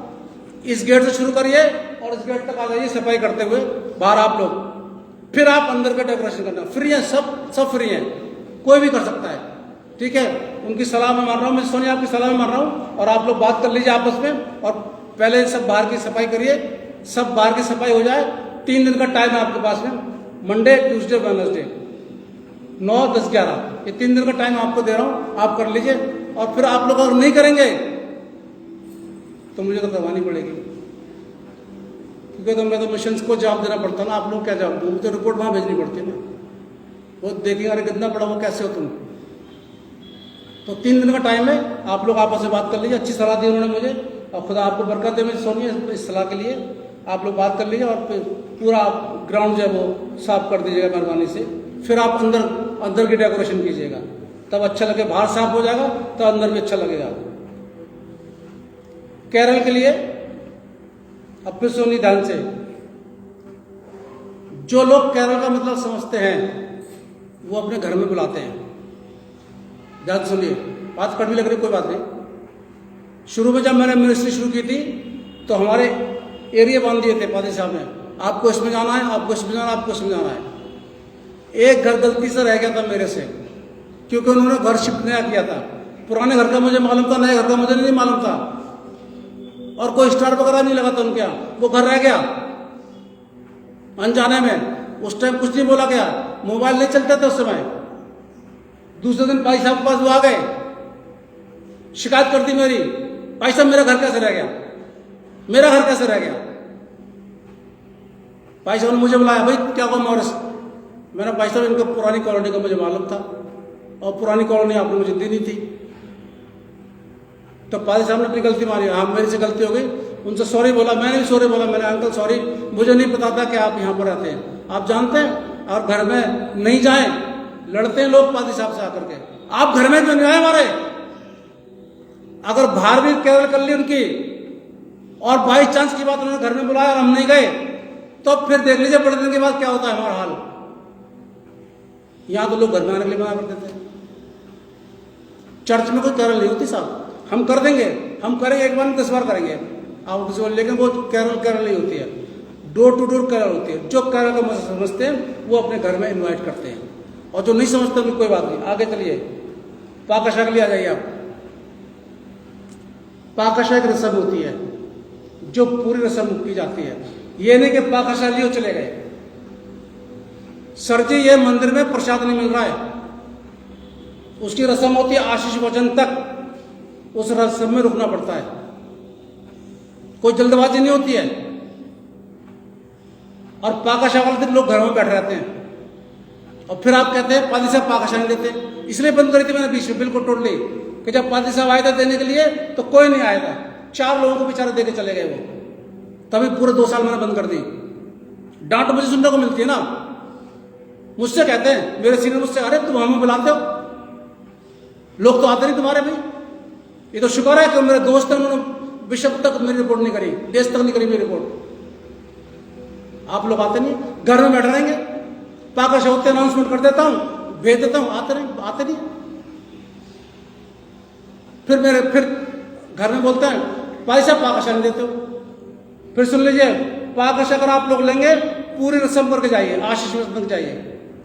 इस गेट से शुरू करिए और इस गेट तक आ जाइए सफाई करते हुए बाहर आप लोग। फिर आप अंदर का डेकोरेशन करना, फ्री है, सब फ्री है, कोई भी कर सकता है, ठीक है। उनकी सलाह मैं मान रहा हूँ, मिसेस सोनिया आपकी सलाह में मान रहा हूँ, और आप लोग बात कर लीजिए आपस में, और पहले सब बाहर की सफाई करिए, सब बाहर की सफाई हो जाए। 3 दिन का टाइम है आपके पास में, मंडे ट्यूसडे वेडनेसडे 9, 10, 11, ये 3 दिन का टाइम आपको दे रहा हूँ, आप कर लीजिए। और फिर आप लोग अगर नहीं करेंगे तो मुझे तो करवानी पड़ेगी, क्योंकि तो मैं तो मिशन को जवाब देना पड़ता है ना, आप लोग क्या जवाब दो, मुझे रिपोर्ट वहाँ भेजनी पड़ती है ना, वो देखेंगे अरे कितना पड़ा वो कैसे हो तुम। तो 3 दिन का टाइम है, आप लोग आपस में बात कर लीजिए। अच्छी सलाह दी उन्होंने मुझे, और खुदा आपको बरकत दे मिसेस सोनिया इस सलाह के लिए। आप लोग बात कर लीजिए, और फिर पूरा ग्राउंड जो है वो साफ कर दीजिएगा मेहरबानी से। फिर आप अंदर की डेकोरेशन कीजिएगा, तब अच्छा लगे। बाहर साफ हो जाएगा तो अंदर भी अच्छा लगेगा। केरल के लिए अब फिर सुनिए ध्यान से, जो लोग केरल का मतलब समझते हैं वो अपने घर में बुलाते हैं। ध्यान सुनिए, बात कड़वी लग रही, कोई बात नहीं। शुरू में जब मैंने मिनिस्ट्री शुरू की थी तो हमारे एरिया बांध दिए थे पादी साहब ने, आपको इसमें जाना है, आपको इसमें जाना है, आपको इसमें जाना है। एक घर गलती से रह गया था मेरे से, क्योंकि उन्होंने घर शिफ्ट नया किया था। पुराने घर का मुझे मालूम था, नए घर का मुझे नहीं मालूम था, और कोई स्टार वगैरह नहीं लगा था उनके यहाँ, वो घर रह गया अनजाने में। उस टाइम कुछ नहीं बोला गया, मोबाइल नहीं चलते थे उस समय। दूसरे दिन भाई साहब के पास वो आ गए, शिकायत कर दी मेरी, भाई साहब मेरा घर कैसे रह गया, मेरा घर कैसे रह गया। भाई साहब ने मुझे बुलाया, भाई क्या हुआ मॉरिस। मैंने भाई साहब इनका पुरानी कॉलोनी का मुझे मालूम था, और पुरानी कॉलोनी आपने मुझे दी नहीं थी। तो पादी साहब ने अपनी गलती मानी, हाँ मेरे से गलती हो गई, उनसे सॉरी बोला, मैंने भी सॉरी बोला। मैंने अंकल सॉरी, मुझे नहीं पता था कि आप यहाँ पर रहते हैं, आप जानते हैं, और घर में नहीं जाएं लड़ते हैं लोग पादी साहब से आकर के। आप घर में क्यों नहीं आए हमारे? अगर बाहर भी केरल कर ली उनकी और बाई चांस की बात उन्होंने घर में बुलाया और हम नहीं गए, तो फिर देख लीजिए बड़े दिन के बाद क्या होता है हमारा हाल। यहां तो लोग घर में आने के लिए मना करते थे। चर्च में कोई केरल नहीं होती साहब, हम कर देंगे, हम करेंगे, एक बार 10 बार करेंगे आप किसी, लेकिन वो केरल नहीं होती है, डोर टू डोर केरल होती है। जो केरल का समझते हैं वो अपने घर में इन्वाइट करते हैं, और जो नहीं समझते उनकी कोई बात नहीं। आगे चलिए, पाकाशा के लिए आ जाइए आप। पाकाशा एक रस्म होती है जो पूरी रस्म की जाती है। ये नहीं कि पाकाशा लियो चले गए। सर जी ये मंदिर में प्रसाद नहीं मिल रहा है, उसकी रस्म होती है आशीष वचन तक, उस रस्म में रुकना पड़ता है, कोई जल्दबाजी नहीं होती है। और पाकाशा वाले दिन लोग घरों में बैठे रहते हैं, और फिर आप कहते हैं पादी साहब पाकाशा नहीं देते, इसलिए बंद करी थी मैंने बीच में बिल्कुल टोटली, कि जब पादी साहब आए थे देने के लिए तो कोई नहीं आया था, 4 लोगों को बेचारे देके चले गए वो, तभी पूरे 2 साल मैंने बंद कर दी। डांट मुझे सुनने को मिलती है ना, मुझसे कहते हैं मेरे सीनियर मुझसे, अरे तुम हमें बुलाते हो, लोग तो आते नहीं तुम्हारे भाई। ये तो शुक्र है कि मेरे दोस्त हैं, उन्होंने बिशप तक मेरी रिपोर्ट नहीं करी, देश तक नहीं करी मेरी रिपोर्ट। आप लोग आते नहीं, घर में बैठे रहेंगे, पाकाशा होते अनाउंसमेंट कर देता हूं, भेज देता हूं, आते नहीं। फिर घर में बोलते हैं भाई साहब पाकाशा नहीं देते हो। फिर सुन लीजिए, पाकाशा अगर आप लोग लेंगे पूरी रस्म करके जाइए, आशीष वचन तक जाइए।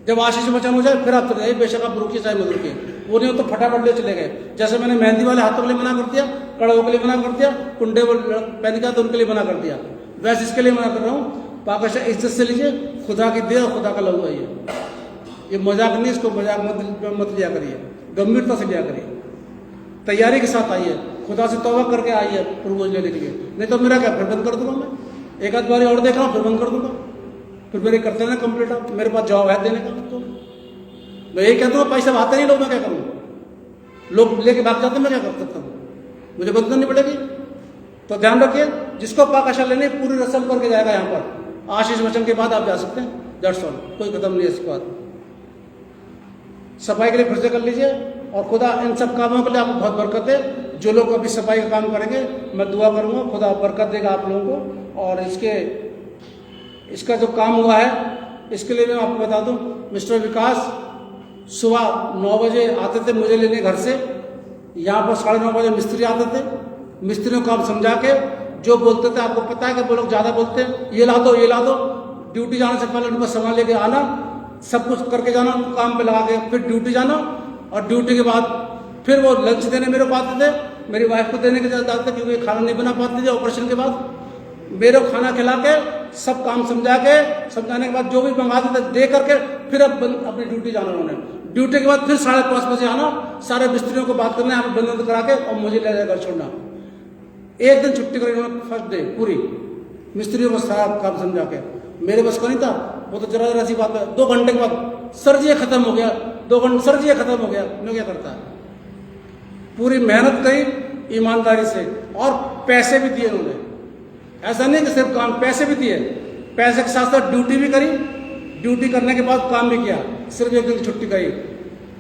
जब आशीष वचन हो जाए फिर आप चले जाइए, बेशक आप रुकिए चाहे मत रुकिए, वो नहीं हो तो फटाफट ले चले गए। जैसे मैंने मेहंदी वाले हाथों के लिए मना कर दिया, कड़ों के लिए मना कर दिया, कुंडे पहन का तो उनके लिए मना कर दिया, वैसे इसके लिए मना कर रहा हूँ। पाकाशा इज्जत से लीजिए, खुदा की दे और खुदा का लहू है ये मजाक नहीं, इसको मजाक मत लिया करिए, गंभीरता से लिया करिए, तैयारी के साथ आइए, खुदा से तौबा करके आइए प्रपोज लेने के लिए। नहीं तो मेरा क्या, फिर बंद कर दूंगा मैं, एक आध बारी और देख रहा हूँ फिर बंद कर दूंगा, फिर मेरे करते ना कंप्लीट। आप मेरे पास जवाब है देने का, तो मैं यही कहता हूँ पैसा आते नहीं लोग, मैं क्या करूँ, लोग लेके भाग जाते, मैं क्या कर सकता हूँ, मुझे बंद करनी पड़ेगी। तो ध्यान रखिए, जिसको पाकाशा लेने पूरी रस्म करके जाएगा, यहाँ पर आशीष वचन के बाद आप जा सकते हैं, दैट्स ऑल, कोई खत्म नहीं है इसके बाद। सफाई के लिए फिर से कर लीजिए, और खुदा इन सब कामों के लिए आपको बहुत बरकत है। जो लोग अभी सफाई का काम करेंगे मैं दुआ करूंगा, खुदा बरकत देगा आप लोगों को। और इसका जो काम हुआ है इसके लिए मैं आपको बता दूं, मिस्टर विकास सुबह 9 बजे आते थे मुझे लेने घर से, यहाँ पर 9:30 बजे मिस्त्री आते थे, मिस्त्रियों को आप समझा के जो बोलते थे, आपको पता है कि वो लोग ज़्यादा बोलते हैं, ये ला दो ये ला दो, ड्यूटी जाने से पहले उनका सामान लेके आना, सब कुछ करके जाना, उनको काम पे लगा के फिर ड्यूटी जाना, और ड्यूटी के बाद फिर वो लंच देने मेरे को आते थे, मेरी वाइफ को देने के जाते थे क्योंकि खाना नहीं बना पाती थी ऑपरेशन के बाद, मेरे को खाना खिला के सब काम समझाने के बाद जो भी मंगाते थे दे करके फिर अब अपनी ड्यूटी जाना उन्होंने। ड्यूटी के बाद फिर 5:30 बजे आना, सारे मिस्त्रियों को बात करना, यहाँ बंद करा के और मुझे ले जाकर छोड़ना। एक दिन छुट्टी करी उन्होंने, फर्स्ट डे पूरी मिस्त्रियों को सारा काम समझा के, मेरे बस का नहीं था, वो तो जरा सी बात है। 2 घंटे के बाद सर जी ये खत्म हो गया, 2 घंटे सर जी ये खत्म हो गया, मैं क्या करता है, पूरी मेहनत करी ईमानदारी से, और पैसे भी दिए उन्होंने, ऐसा नहीं कि सिर्फ काम, पैसे भी दिए, पैसे के साथ साथ ड्यूटी भी करी, ड्यूटी करने के बाद काम भी किया, सिर्फ 1 दिन की छुट्टी करी,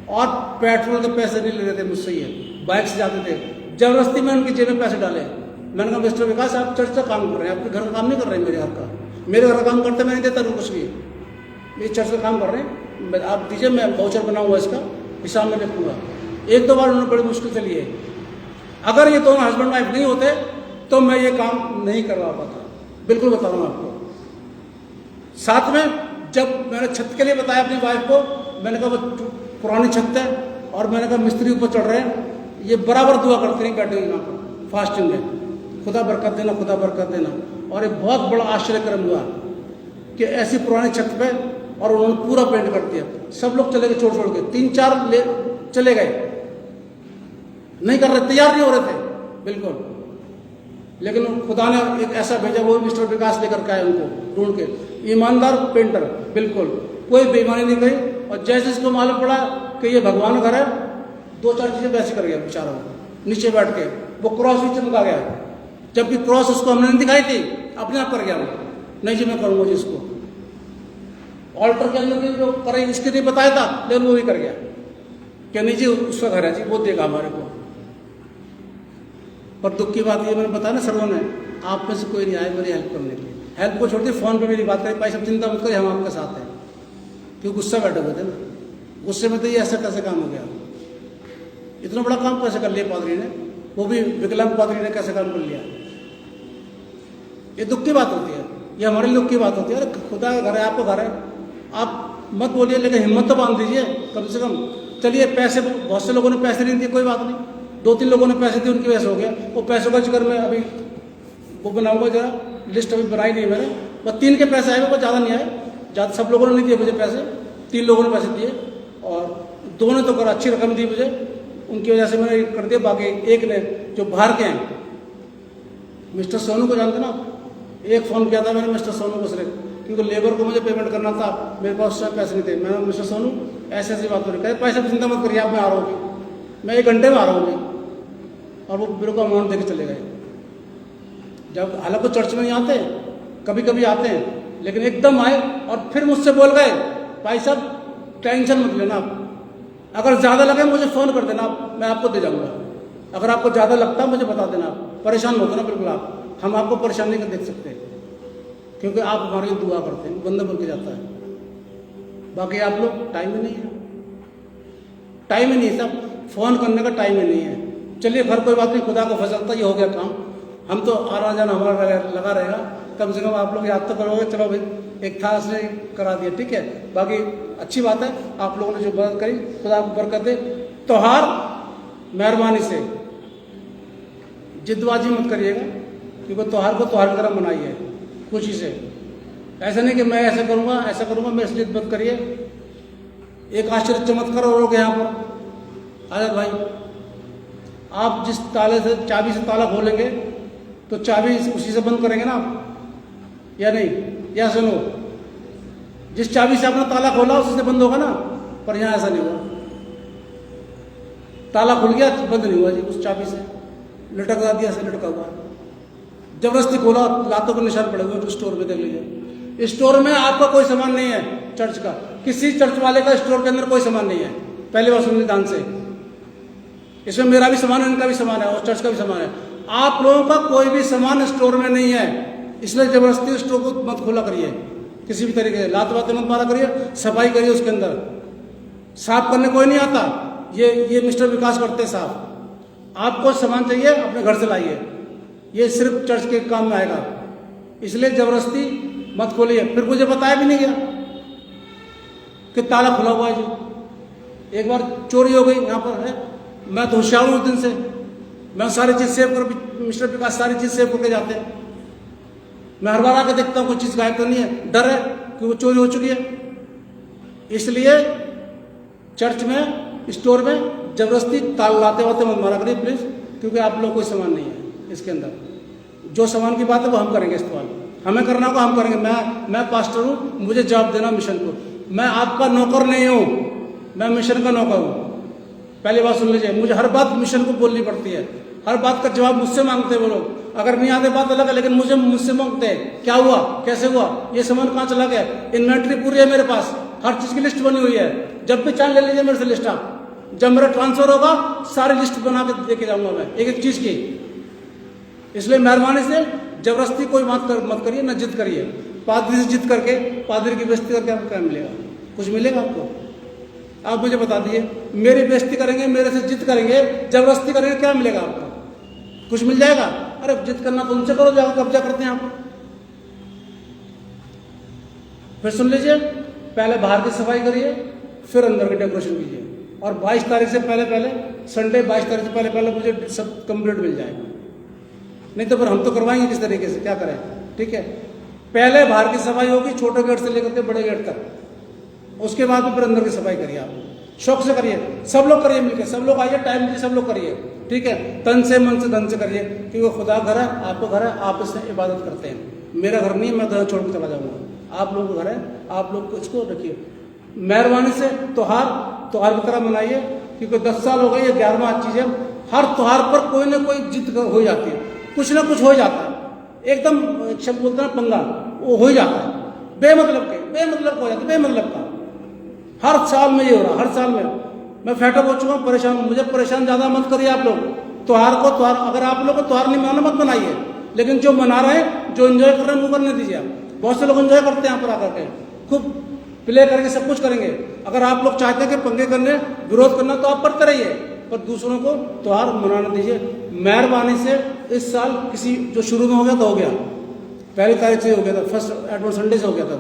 और पेट्रोल के पैसे नहीं ले रहे थे मुझसे, ये बाइक से जाते थे, जबरदस्ती में उनकी जेब में पैसे डाले। मैंने कहा मिस्टर विकास आप चर्च का काम कर रहे हैं, आपके घर का काम नहीं कर रहे हैं, मेरे घर का, मेरे घर का काम करते मैं नहीं देता कुछ भी, ये चर्च का काम कर रहे हैं, आप दीजिए, मैं वाउचर बनाऊंगा, इसका हिसाब में लिखूंगा। 1-2 बार उन्होंने बड़ी मुश्किल से लिए, अगर ये दोनों हस्बैंड वाइफ नहीं होते तो मैं ये काम नहीं करवा पाता, बिल्कुल बता रहा हूँ आपको। साथ में जब मैंने छत के लिए बताया अपनी वाइफ को, मैंने कहा वो पुरानी छत है, और मैंने कहा मिस्त्री ऊपर चढ़ रहे हैं, ये बराबर दुआ करते नहीं बैठे यहाँ पर फास्टिंग में, खुदा बरकत देना, खुदा बरकत देना। और एक बहुत बड़ा आश्चर्यक्रम हुआ कि ऐसी पुरानी छत पे, और उन्होंने पूरा पेंट कर दिया, सब लोग चले गए छोड़ के, 3-4 चले गए, नहीं कर रहे, तैयार नहीं हो रहे थे बिल्कुल, लेकिन खुदा ने एक ऐसा भेजा, वो मिस्टर विकास लेकर के आए उनको ढूंढ के, ईमानदार पेंटर, बिल्कुल कोई बेईमानी नहीं करी। और जैसे इसको मालूम पड़ा कि ये भगवान घर है, 2-4 चीजें वैसे कर गया बेचारा, नीचे बैठ के वो क्रॉस भी चमका गया, जबकि क्रॉस उसको हमने नहीं दिखाई थी, अपने आप कर गया वो, नहीं जी मैं करूंगा जी इसको। ऑल्टर के अंदर की जो करे इसके लिए बताया था, लेकिन वो भी कर गया क्या नहीं जी उसका घर है जी, वो देगा हमारे को। पर दुख की बात ये मैंने बताया ना सर्वों ने, आप में से कोई नहीं आए मेरी हेल्प करने के लिए। हेल्प को छोड़ के फोन पे मेरी बात करें, भाई सब चिंता मत करिए हम आपके साथ हैं, क्योंकि गुस्सा बैठे हुए थे ना, गुस्से में तो ये ऐसा कैसे काम हो गया, इतना बड़ा काम कैसे कर लिया पादरी ने, वो भी विकलांग पादरी ने कैसे काम कर लिया। ये दुख की बात होती है, ये हमारे लिए दुख की बात होती है। अरे खुदा का घर है, आपका घर है, आप मत बोलिए, लेकिन हिम्मत तो बांध दीजिए कम से कम। चलिए पैसे, बहुत से लोगों ने पैसे नहीं दिए, कोई बात नहीं, 2-3 लोगों ने पैसे दिए, उनकी वजह से हो गया। वो पैसों का जिक्र मैं अभी वो बनाऊंगा, जरा लिस्ट अभी बनाई नहीं मैंने, बस 3 के पैसे आए, बहुत ज़्यादा नहीं आए, ज़्यादा सब लोगों ने नहीं दिए मुझे पैसे, 3 लोगों ने पैसे दिए और 2 ने तो कर अच्छी रकम दी मुझे, उनकी वजह से मैंने कर दिया। बाकी एक ने जो बाहर के हैं, मिस्टर सोनू को जानते ना, एक फ़ोन किया था मैंने मिस्टर सोनू को सिर्फ, क्योंकि लेबर को मुझे पेमेंट करना था, मेरे पास उस समय पैसे नहीं थे। मैंने मिस्टर सोनू ऐसी ऐसी बात हो रही, कहते पैसे की चिंता मत करिए आप, मैं आ रहा हूँ, मैं 1 घंटे में आ रहा हूँ, और वो मेरे को अमाउंट देके चले गए। जब हालांकि चर्च में नहीं आते, कभी कभी आते हैं, लेकिन एकदम आए और फिर मुझसे बोल गए, भाई साहब टेंशन मत लेना आप, अगर ज़्यादा लगे मुझे फ़ोन कर देना आप, मैं आपको दे जाऊँगा, अगर आपको ज़्यादा लगता है मुझे बता देना, आप परेशान मत होना बिल्कुल, आप हम आपको परेशान नहीं कर देख सकते, क्योंकि आप हमारे लिए दुआ करते हैं, बंदा बन के जाता है। बाकी आप लोग टाइम ही नहीं है, टाइम ही नहीं है साहब, फ़ोन करने का टाइम ही नहीं है। चलिए घर कोई बात नहीं, खुदा को फजल था, ये हो गया काम, हम तो आना जाना हमारा लगा रहेगा, कम से कम आप लोग याद तो करोगे, चलो भाई एक था उसने करा दिया, ठीक है। बाकी अच्छी बात है, आप लोगों ने जो मदद करी, खुदा आपको बरकत दे। त्योहार मेहरबानी से जिद्दबाजी मत करिएगा, क्योंकि त्योहार को त्योहार की तरह मनाइए खुशी से, ऐसा नहीं कि मैं ऐसा करूँगा ऐसा करूँगा, मैं इसलिए मत करिए। एक आश्चर्य चमत्कार हो गया यहाँ पर आजाद भाई, आप जिस ताले से चाबी से ताला खोलेंगे तो चाबी उसी से बंद करेंगे ना आप, या नहीं? या सुनो, जिस चाबी से आपने ताला खोला उसी से बंद होगा ना, पर यहाँ ऐसा नहीं हुआ, ताला खुल गया बंद नहीं हुआ जी, उस चाबी से लटका दिया, से लटका हुआ, जबरदस्ती खोला, लातों के निशान पड़े हुए। स्टोर में देख लीजिए, स्टोर में आपका कोई सामान नहीं है, चर्च का किसी चर्च वाले का स्टोर के अंदर कोई सामान नहीं है। पहली बार सुनिए ध्यान से, इसमें मेरा भी सामान है, इनका भी सामान है, और चर्च का भी सामान है। आप लोगों का कोई भी सामान स्टोर में नहीं है, इसलिए जबरदस्ती स्टोर को मत खोला करिए, किसी भी तरीके से लात बातें मत मारा करिए, सफाई करिए उसके अंदर। साफ करने कोई नहीं आता, ये मिस्टर विकास करते हैं साफ। आपको सामान चाहिए अपने घर से लाइए, ये सिर्फ चर्च के काम में आएगा, इसलिए जबरदस्ती मत खोलिए। फिर मुझे बताया भी नहीं गया कि ताला खुला हुआ है जी। एक बार चोरी हो गई यहाँ पर है, मैं तो होशियार हूँ उस दिन से, मैं सारी चीज़ सेव कर, मिस्टर विकास सारी चीज़ सेव करके जाते हैं, मैं हर बार आकर देखता हूँ कोई चीज़ गायब तो नहीं है, डर है कि वो चोरी हो चुकी है। इसलिए चर्च में स्टोर में जबरदस्ती ताला लाते वाते मत मारा करिए प्लीज़, क्योंकि आप लोग कोई सामान नहीं है इसके अंदर। जो सामान की बात है वो हम करेंगे इस्तेमाल, हमें करना होगा हम करेंगे। मैं पास्टर हूँ, मुझे जवाब देना मिशन को, मैं आपका नौकर नहीं हूँ, मैं मिशन का नौकर हूँ। पहली बात सुन लीजिए, मुझे हर बात मिशन को बोलनी पड़ती है, हर बात का जवाब मुझसे मांगते हैं वो लोग। अगर नहीं आते बात अलग है, लेकिन मुझसे मांगते हैं क्या हुआ, कैसे हुआ, ये सामान कहाँ चला गया, इन्वेंट्री पूरी है मेरे पास, हर चीज़ की लिस्ट बनी हुई है। जब भी चाहे ले लीजिए मेरे से लिस्ट आप, जब मेरा ट्रांसफर होगा सारी लिस्ट बना के देके जाऊंगा मैं एक एक चीज़ की। इसलिए मेहरबानी से जबरदस्ती कोई मत करिए, न जिद करिए। पादरी से जिद करके, पादरी की बेइज्जती करके आपको क्या मिलेगा? कुछ मिलेगा आपको? आप मुझे बता दीजिए, मेरी बेइज्जती करेंगे, मेरे से जिद करेंगे, जबरदस्ती करेंगे, क्या मिलेगा आपको? कुछ मिल जाएगा? अरे जिद करना तो उनसे करो, जाकर कब्जा करते हैं आप। फिर सुन लीजिए, पहले बाहर की सफाई करिए, फिर अंदर की डेकोरेशन कीजिए, और 22 तारीख से पहले संडे 22 तारीख से पहले मुझे सब कंप्लीट मिल जाएगा। नहीं तो फिर हम तो करवाएंगे किस तरीके से, क्या करें? ठीक है, पहले बाहर की सफाई होगी, छोटे गेट से लेकर के बड़े गेट तक, उसके बाद में फिर अंदर की सफाई करिए। आप शौक से करिए, सब लोग करिए मिलकर, सब लोग आइए, टाइम दीजिए, सब लोग करिए, ठीक है, तन से मन से धन से करिए, क्योंकि खुदा घर है, आपको घर है, आप इससे इबादत करते हैं। मेरा घर नहीं है, मैं घर छोड़ के चला जाऊंगा, आप लोगों का घर है, आप लोग इसको रखिए। मेहरबानी से त्योहार की तरह मनाइए, क्योंकि 10 साल हो गए, ये 11वां चीज़ है। हर त्योहार पर कोई ना कोई जिद हो जाती है, कुछ ना कुछ हो जाता है, एकदम शब्द बोलते हैं पंगा, वो हो ही जाता है। बेमतलब हो जाता, बेमतलब का। हर साल में ये हो रहा, हर साल में। मैं फेटअप हो चुका हूँ, परेशान हूँ। मुझे परेशान ज्यादा मत करिए आप लोग। त्योहार को त्योहार, अगर आप लोग को त्योहार नहीं मनाना मत बनाइए, लेकिन जो मना रहे हैं, जो एंजॉय कर रहे हैं, वो करने दीजिए आप। बहुत से लोग एंजॉय करते हैं यहाँ पर आकर के, खूब प्ले करके सब कुछ करेंगे। अगर आप लोग चाहते हैं कि पंगे करने, विरोध करना, तो आप करते रहिए, पर दूसरों को त्योहार मनाने दीजिए। मेहरबानी से इस साल किसी जो शुरू में हो गया तो हो गया, 1 तारीख से हो गया था, फर्स्ट एडवांस संडे से हो गया था,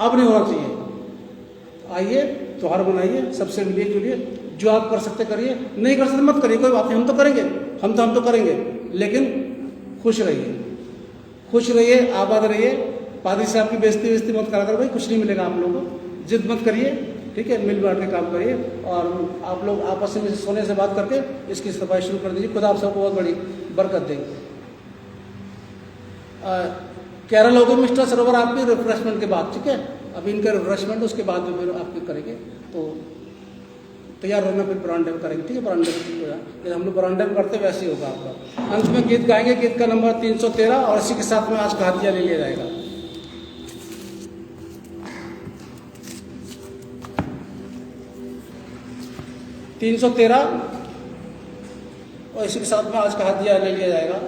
अब नहीं होना चाहिए। आइए त्योहार मनाइए, सबसे मिलिए जुलिए, जो आप कर सकते करिए, नहीं कर सकते मत करिए, कोई बात नहीं, हम तो करेंगे, हम तो करेंगे, लेकिन खुश रहिए, खुश रहिए, आबाद रहिए। पादरी साहब की बेइज्जती मत करा कर भाई, कुछ नहीं मिलेगा आप लोगों को। जिद मत करिए, ठीक है, मिल बांट के काम करिए, और आप लोग आपस में सोने से बात करके इसकी सफाई शुरू कर दीजिए। खुदा आप सबको बहुत बड़ी बरकत देगी। कह रहे लोग मिस्टर सरोवर आपकी रिफ्रेशमेंट के बाद, ठीक है, अभी इनका रिफ्रेशमेंट, उसके बाद में फिर आपके करेंगे, तो तैयार रहना, फिर बरांडे में करेंगे, ठीक है। बरांडे में हम लोग बरांडे में करते वैसे ही होगा आपका। अंत में गीत गाएंगे, गीत का नंबर 313, और इसी के साथ में आज का हदिया ले लिया जाएगा। 313, और इसी के साथ में आज का हदिया ले लिया जाएगा।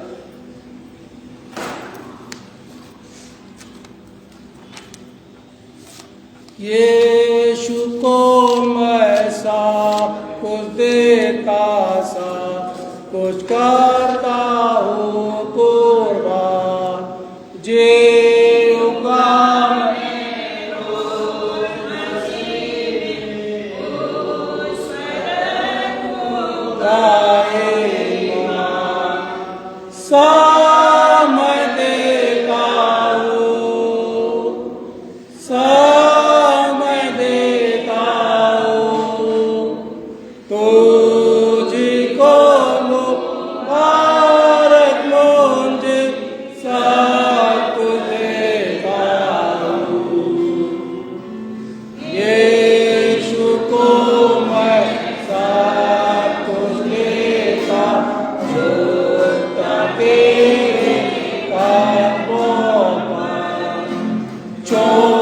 यीशु को मैं सा कुछ देता सा, कुछ करता हूँ कुर्बान, जीऊंगा समय देता हूँ, समय देता हूँ, तुझको मुबारक मुझे सब कुछ देता हूँ। यीशु को मैं सब कुछ देता हूँ, तेरे कदमों पर